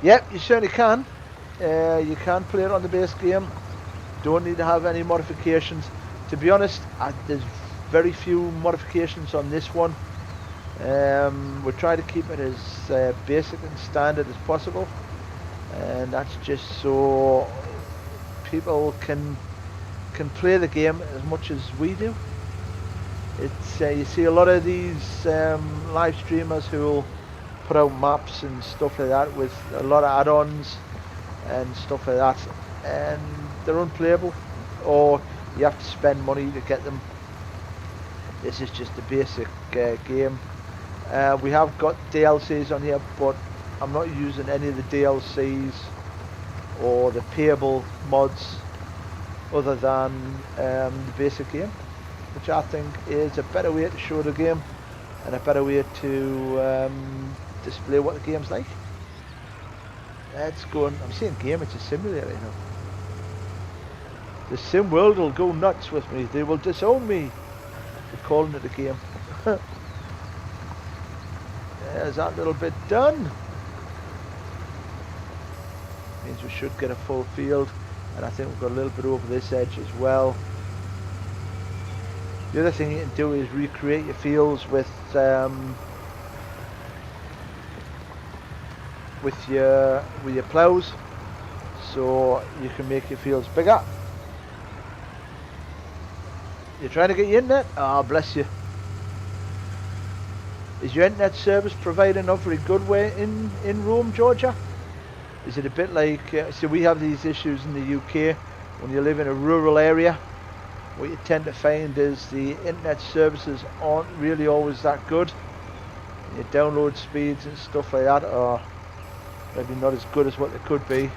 Yep, you certainly can. You can play it on the base game. Don't need to have any modifications. To be honest, there's very few modifications on this one. We try to keep it as basic and standard as possible, and that's just so people can play the game as much as we do. It's you see a lot of these live streamers who will put out maps and stuff like that with a lot of add-ons and stuff like that, and they're unplayable, or you have to spend money to get them. This is just a basic game. We have got DLCs on here, but I'm not using any of the DLCs or the payable mods other than the basic game, which I think is a better way to show the game and a better way to display what the game's like. Let's go. I'm saying game, it's a simulator, you know. The sim world will go nuts with me. They will disown me for calling it a game. There's that little bit done. Means we should get a full field, and I think we've got a little bit over this edge as well. The other thing you can do is recreate your fields with your ploughs, so you can make your fields bigger. You're trying to get your internet? Ah, bless you. Is your internet service providing a very good way in Rome, Georgia? Is it a bit like, so we have these issues in the UK, when you live in a rural area, what you tend to find is the internet services aren't really always that good. Your download speeds and stuff like that are maybe not as good as what they could be.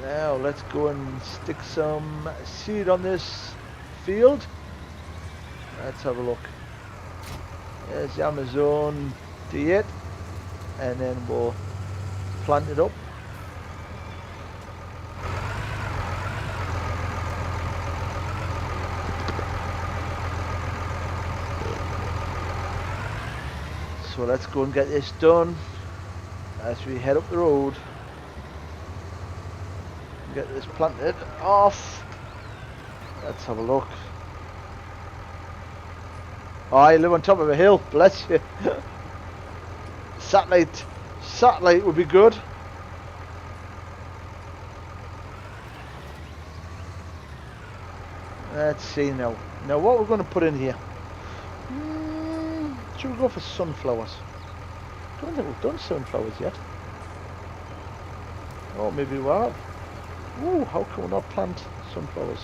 Now let's go and stick some seed on this field. Let's have a look. There's the Amazon D8, and then we'll plant it up. So let's go and get this done as we head up the road. Get this planted off. Let's have a look. Oh, I live on top of a hill, bless you. Satellite would be good. Let's see now. Now what we're going to put in here. Should we go for sunflowers? I don't think we've done sunflowers yet. Oh, maybe we have. Ooh, how can we not plant sunflowers?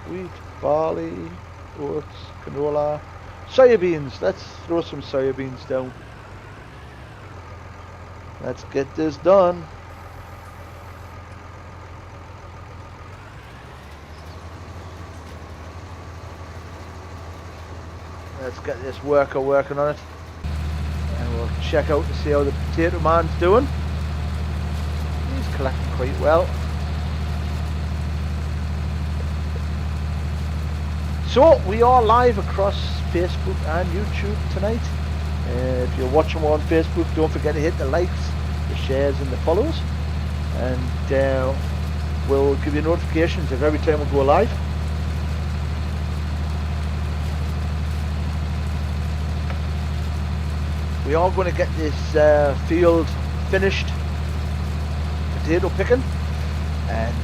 Wheat, barley, oats, canola, soybeans. Let's throw some soybeans down. Let's get this done. Let's get this worker working on it, and we'll check out to see how the potato man's doing. He's collecting quite well. So we are live across Facebook and YouTube tonight. If you're watching on Facebook, don't forget to hit the likes, the shares and the follows, and we'll give you notifications of every time we go live. We are going to get this field finished potato picking, and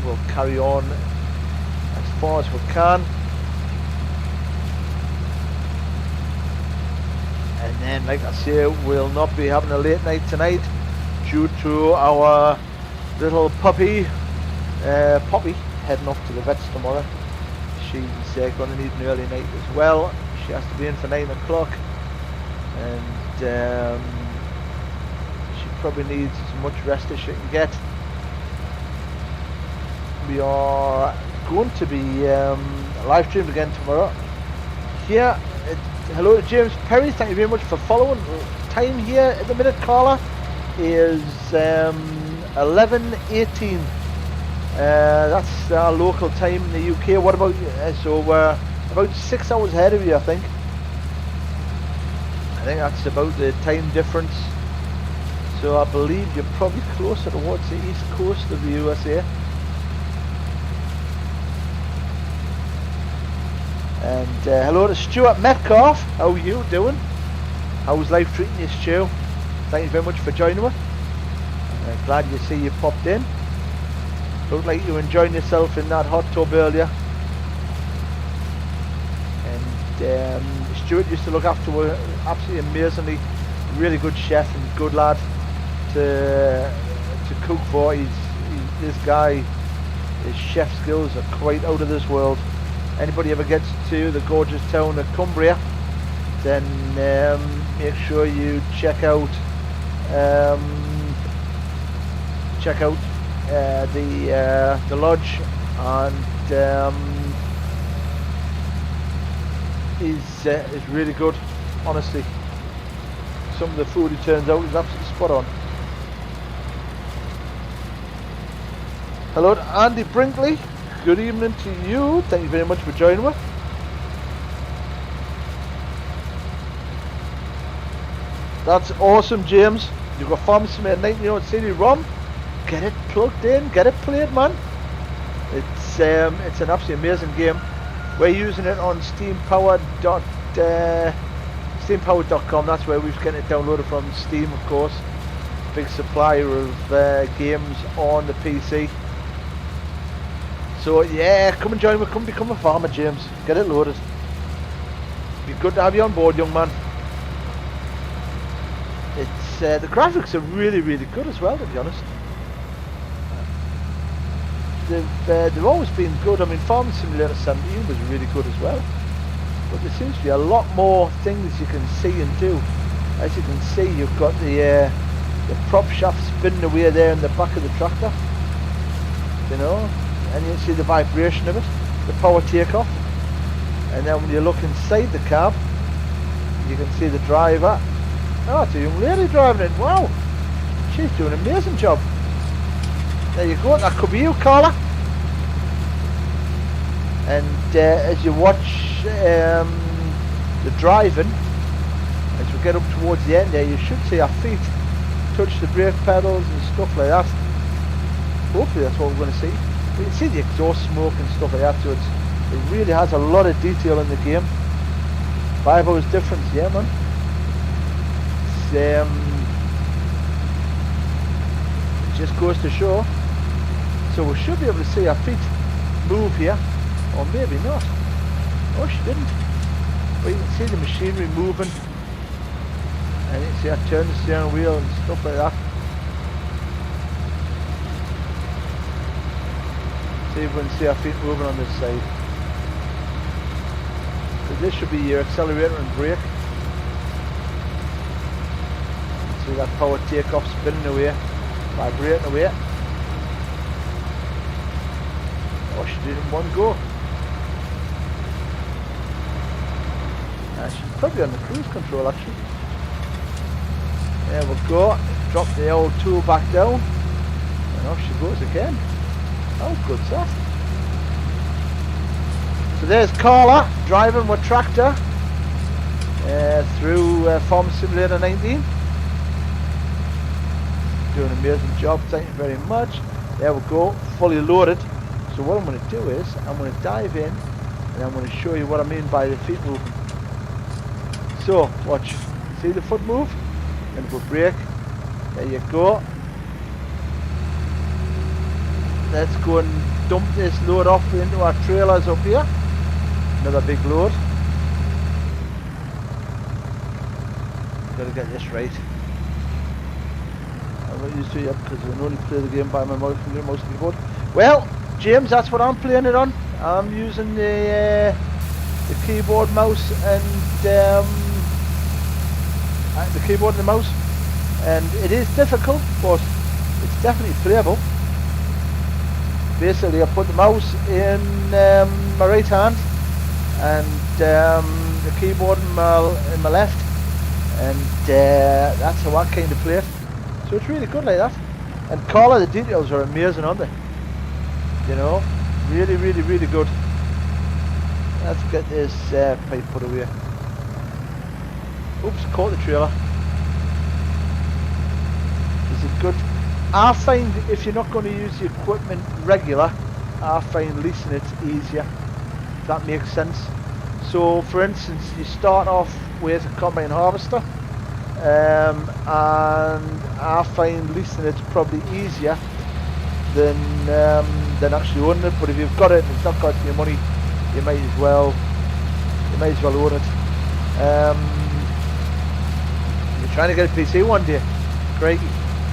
we'll carry on as far as we can, and then, like I say, we'll not be having a late night tonight due to our little puppy Poppy heading off to the vets tomorrow. She's going to need an early night as well. She has to be in for 9 o'clock, and she probably needs as much rest as she can get. We are going to be live streamed again tomorrow. Here, hello to James Perry, thank you very much for following. Time here at the minute, Carla, is 11:18 That's our local time in the UK. What about you? So we're about 6 hours ahead of you, I think. I think that's about the time difference. So I believe you're probably closer towards the east coast of the USA. And hello to Stuart Metcalf. How are you doing? How's life treating you, Stu? Thank you very much for joining us. Glad you see you popped in. Looked like you were enjoying yourself in that hot tub earlier. And Stuart used to look after an absolutely amazingly really good chef and good lad to cook for. This guy, his chef skills are quite out of this world. Anybody ever gets to the gorgeous town of Cumbria, then make sure you check out the lodge, and is really good. Honestly, some of the food he turns out is absolutely spot on. Hello to Andy Brinkley. Good evening to you. Thank you very much for joining us. That's awesome, James. You've got Pharmacy Mate 19 CD-ROM. Get it plugged in, get it played, man. It's an absolutely amazing game. We're using it on steampowered.com. That's where we've getting it downloaded from. Steam, of course, big supplier of games on the PC. So yeah, come and join me. Come become a farmer, James. Get it loaded. Be good to have you on board, young man. It's the graphics are really, really good as well, to be honest. They've always been good. I mean, Farming Simulator 17 was really good as well. But there seems to be a lot more things you can see and do. As you can see, you've got the prop shaft spinning away there in the back of the tractor. You know, and you can see the vibration of it, the power takeoff. And then when you look inside the cab, you can see the driver. Oh, it's a young lady driving it. Wow, she's doing an amazing job. There you go, that could be you, Carla. And as you watch the driving, as we get up towards the end there, you should see our feet touch the brake pedals and stuff like that. Hopefully that's what we're going to see. You can see the exhaust smoke and stuff like that, so it really has a lot of detail in the game. 5 hours difference, yeah, man. It just goes to show. So we should be able to see our feet move here, or maybe not. Oh, she didn't. But you can see the machinery moving, and you can see her turn the steering wheel and stuff like that. See if we can see our feet moving on this side. So this should be your accelerator and brake. See that power takeoff spinning away, vibrating away. Oh, she did it in one go. She's probably on the cruise control, actually. There we go. Drop the old tool back down, and off she goes again. How good's that? So there's Carla driving with tractor through Farm Simulator 19. Doing an amazing job, thank you very much. There we go, fully loaded. So what I'm going to do is, I'm going to dive in and I'm going to show you what I mean by the feet moving. So, watch. See the foot move? And we'll brake. There you go. Let's go and dump this load off into our trailers up here. Another big load. Gotta get this right. I'm not used to it yet because I can only play the game by my mouse and keyboard. Well, James, that's what I'm playing it on. I'm using the keyboard, mouse, and the keyboard and the mouse. And it is difficult, but it's definitely playable. Basically, I put the mouse in my right hand and the keyboard in my left, and that's how I kind of play it. So it's really good like that. And Carla, the details are amazing, aren't they? You know, really, really, really good. Let's get this pipe put away. Oops, caught the trailer. Is it good? I find if you're not going to use the equipment regular, I find leasing it's easier. If that makes sense. So, for instance, you start off with a combine harvester, and I find leasing it's probably easier than actually owning it. But if you've got it and it's not costing you money, you might as well own it. You're trying to get a PC one day, crikey.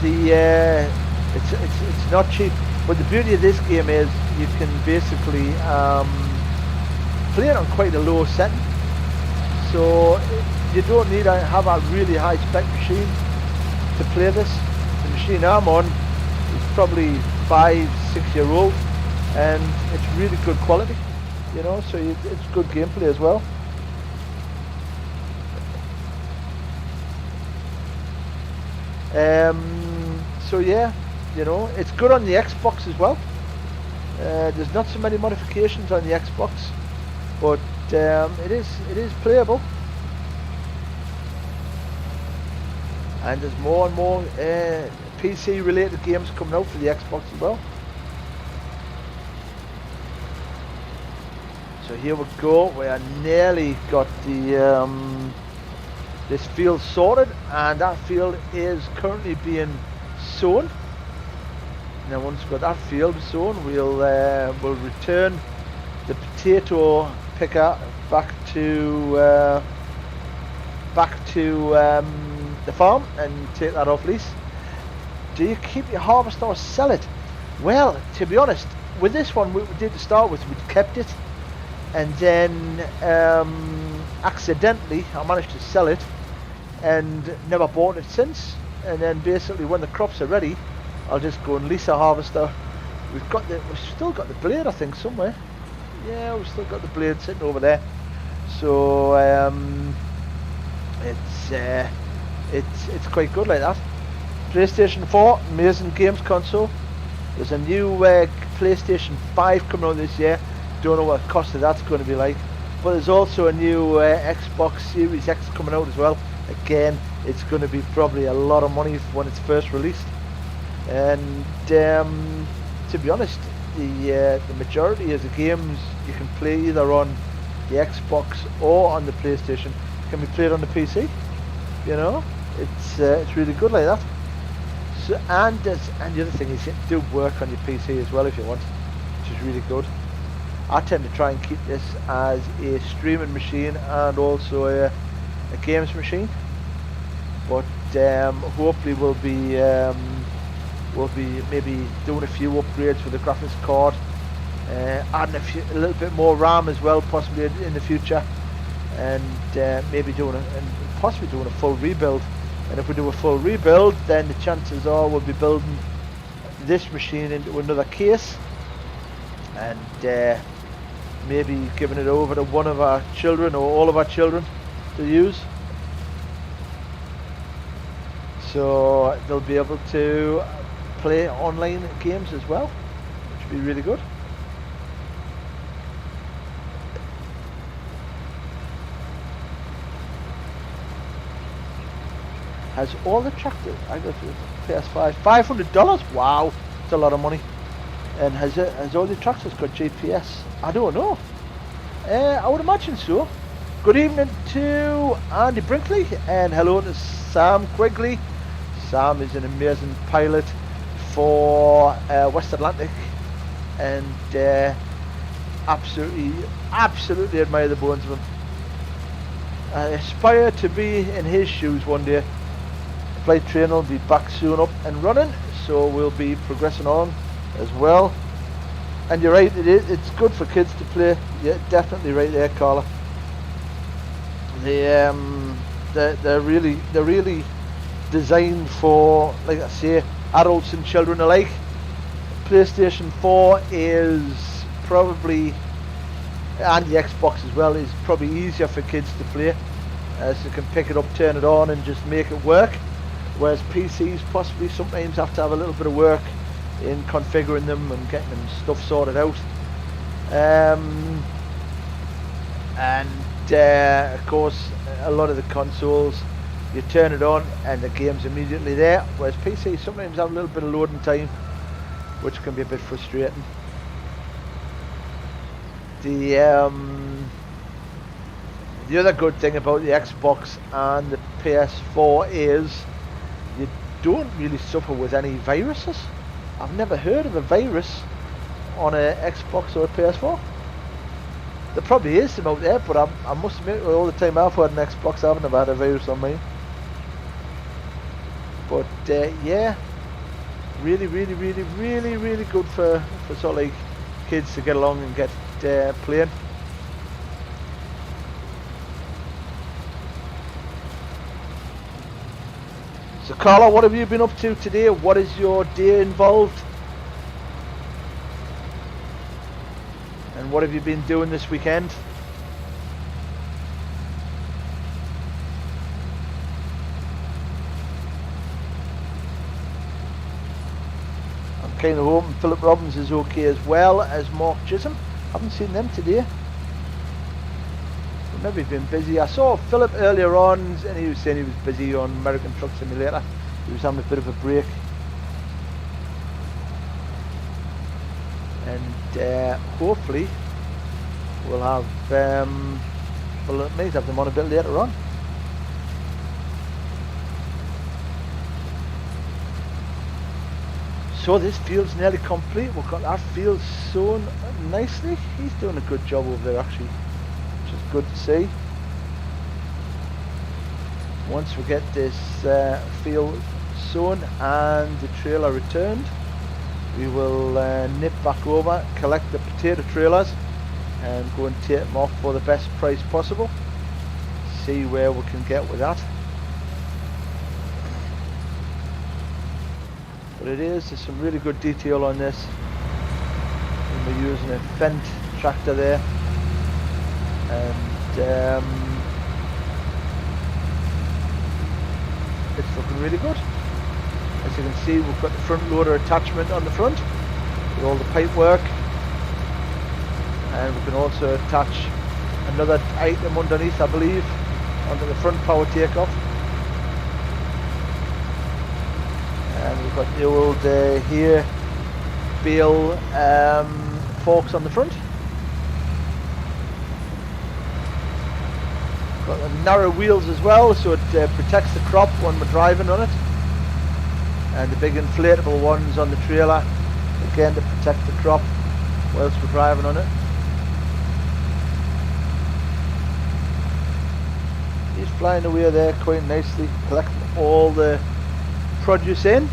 It's not cheap, but the beauty of this game is you can basically play it on quite a low setting, so you don't need to have a really high spec machine to play this. The machine I'm on is probably 5-6 year old, and it's really good quality, you know, so it's good gameplay as well. So yeah, you know, it's good on the Xbox as well. There's not so many modifications on the Xbox, but it is playable, and there's more and more PC related games coming out for the Xbox as well. So here we go. We are nearly got the this field sorted, and that field is currently being sown. Now once we've got that field sown, we'll return the potato picker back to the farm and take that off lease. Do you keep your harvest or sell it? Well, to be honest, with this one, what we did to start with, we kept it, and then accidentally I managed to sell it and never bought it since. And then basically when the crops are ready, I'll just go and lease a harvester. We've still got the blade, I think, somewhere. Yeah, we've still got the blade sitting over there. So it's quite good like that. PlayStation 4, amazing games console. There's a new PlayStation 5 coming out this year. Don't know what the cost of that's going to be like. But there's also a new Xbox Series X coming out as well. Again, it's going to be probably a lot of money when it's first released. And to be honest, the majority of the games you can play either on the Xbox or on the PlayStation can be played on the PC. You know, it's really good like that. So and the other thing is you can do work on your PC as well if you want, which is really good. I tend to try and keep this as a streaming machine and also a games machine, but hopefully we'll be maybe doing a few upgrades with the graphics card, adding a little bit more RAM as well, possibly in the future, and maybe possibly doing a full rebuild. And if we do a full rebuild, then the chances are we'll be building this machine into another case, and maybe giving it over to one of our children or all of our children to use, so they'll be able to play online games as well, which would be really good. Has all the tractors, I got the PS5, $500, wow, that's a lot of money. And has all the tractors got GPS? I don't know. I would imagine so. Good evening to Andy Brinkley, and hello to Sam Quigley. Sam is an amazing pilot for West Atlantic, and absolutely admire the bones of him. I aspire to be in his shoes one day. Flight training will be back soon up and running, so we'll be progressing on as well. And you're right, it's good for kids to play. Yeah, definitely right there, Carla. They're really designed for, like I say, adults and children alike. PlayStation 4 is probably, and the Xbox as well, is probably easier for kids to play, as they can pick it up, turn it on and just make it work, whereas PCs possibly sometimes have to have a little bit of work in configuring them and getting them stuff sorted out. Of course, a lot of the consoles, you turn it on and the game's immediately there, whereas PC sometimes have a little bit of loading time, which can be a bit frustrating. The other good thing about the Xbox and the PS4 is you don't really suffer with any viruses. I've never heard of a virus on a Xbox or a PS4. There probably is some out there, but I must admit, all the time I've had an Xbox, I haven't ever had a virus on mine. But yeah, really good for sort of like kids to get along and get playing. So Carla, what have you been up to today? What is your day involved? And what have you been doing this weekend? I'm kind of hoping Philip Robbins is okay as well as Mark Chisholm. Haven't seen them today. Maybe he's been busy. I saw Philip earlier on and he was saying he was busy on American Truck Simulator. He was having a bit of a break. And hopefully we'll have, well, it may have them on a bit later on. So this field's nearly complete. We've got that field sown nicely. He's doing a good job over there actually, which is good to see. Once we get this field sown and the trailer returned, we will nip back over, collect the potato trailers and go and take them off for the best price possible. See where we can get with that. But there's some really good detail on this. And we're using a Fendt tractor there. And it's looking really good. As you can see, we've got the front loader attachment on the front with all the pipe work, and we can also attach another item underneath, I believe, onto the front power takeoff. And we've got the old here bale forks on the front. Got the narrow wheels as well, so it protects the crop when we're driving on it. And the big inflatable ones on the trailer, again to protect the crop whilst we're driving on it. He's flying away there quite nicely, collecting all the produce in.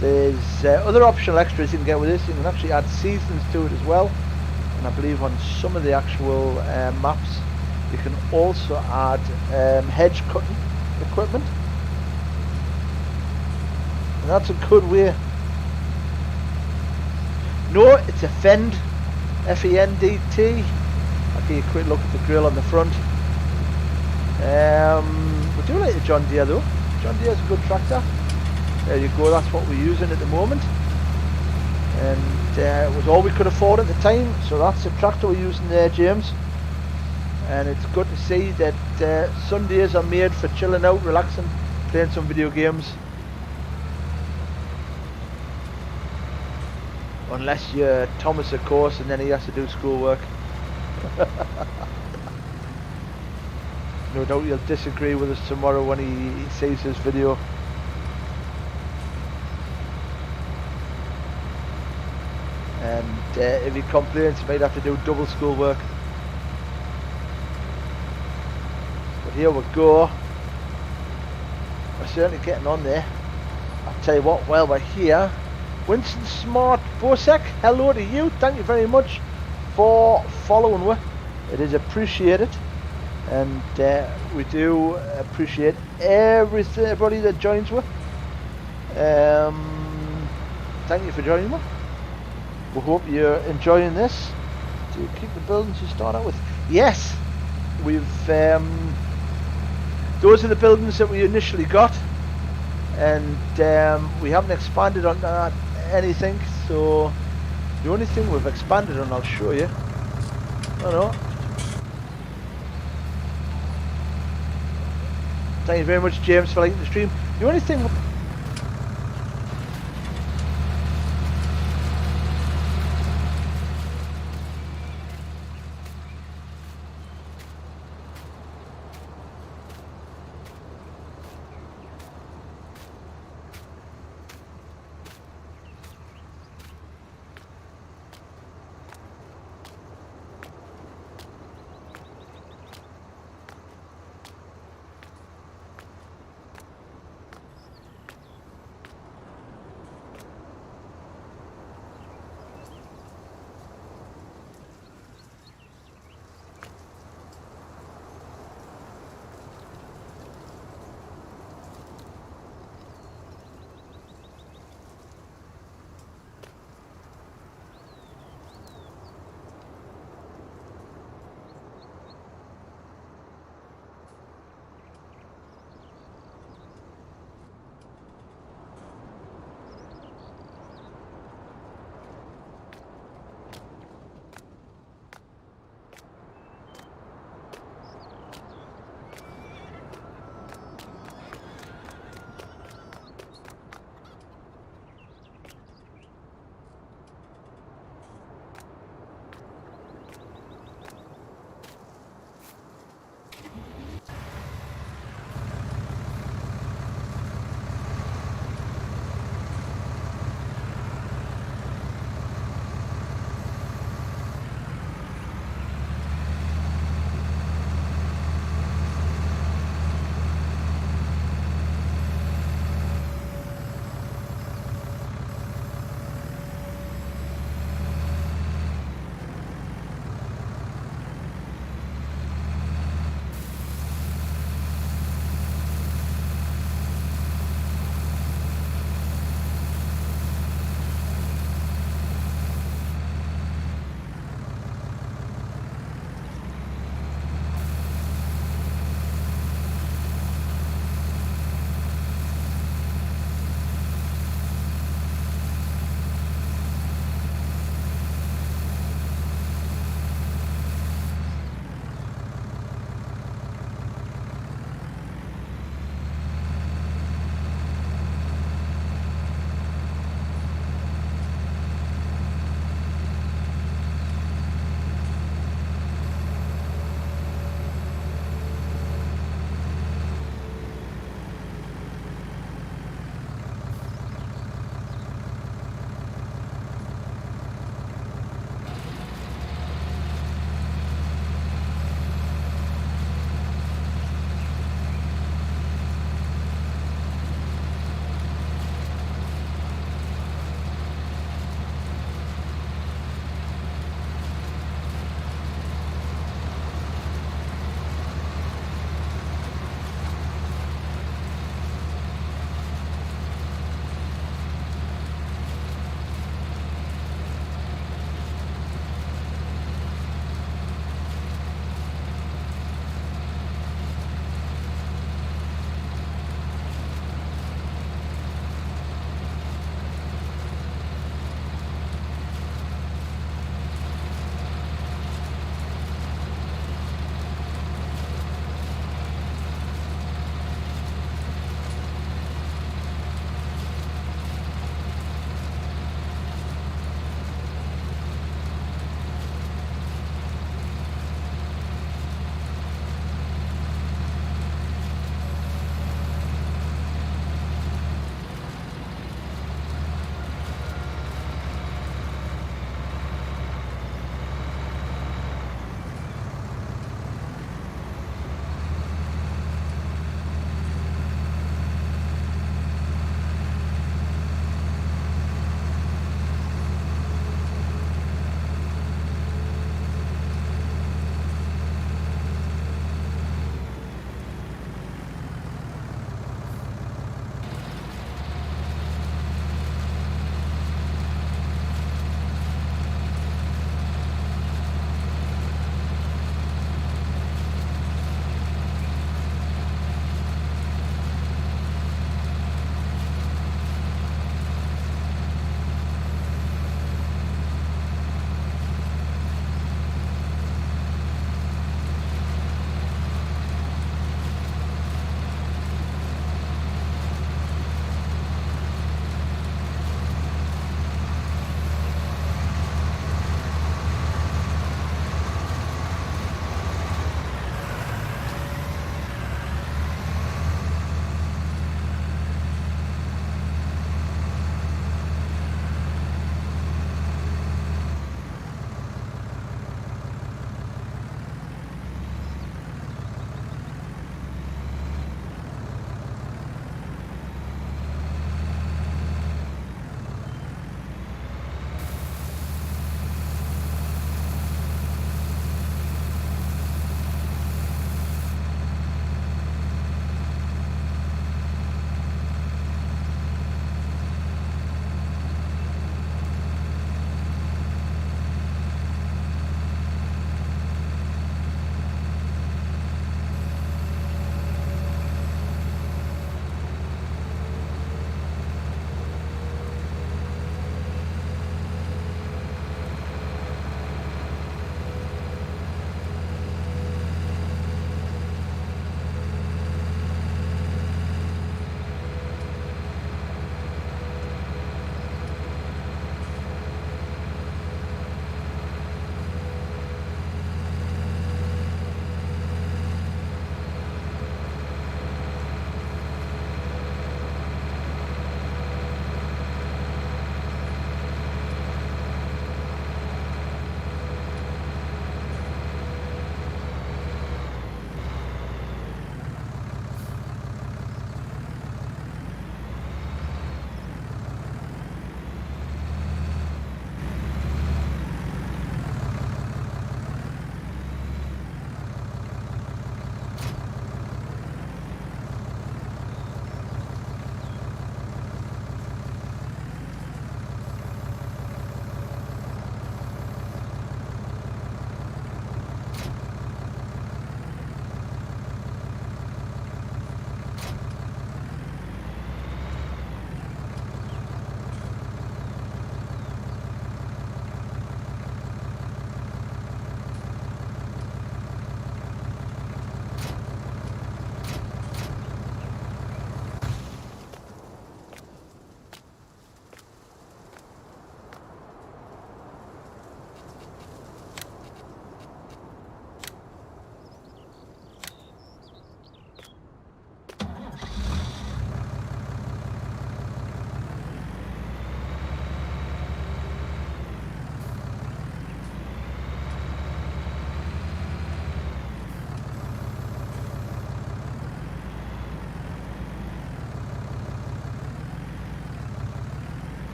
There's other optional extras you can get with this. You can actually add seasons to it as well. And I believe on some of the actual maps you can also add hedge cutting equipment, and that's a good way. No, it's a Fend, F-E-N-D-T. I'll give you a quick look at the grill on the front. We do like the John Deere though. John Deere's a good tractor. There you go, that's what we're using at the moment. And it was all we could afford at the time, so that's the tractor we're using there, James. And it's good to see that Sundays are made for chilling out, relaxing, playing some video games. Unless you're Thomas, of course, and then he has to do schoolwork. No doubt you'll disagree with us tomorrow when he sees this video. And if he complains, he might have to do double schoolwork. But here we go. We're certainly getting on there. I'll tell you what, while we're here, Winston Smart Bosek, hello to you. Thank you very much for following me. It is appreciated. And we do appreciate everybody that joins me. Thank you for joining me. We hope you're enjoying this. Do you keep the buildings you start out with? Yes, we've. Those are the buildings that we initially got. and we haven't expanded on anything. So the only thing we've expanded on, I'll show you. No, no. Thank you very much, James, for liking the stream. The only thing.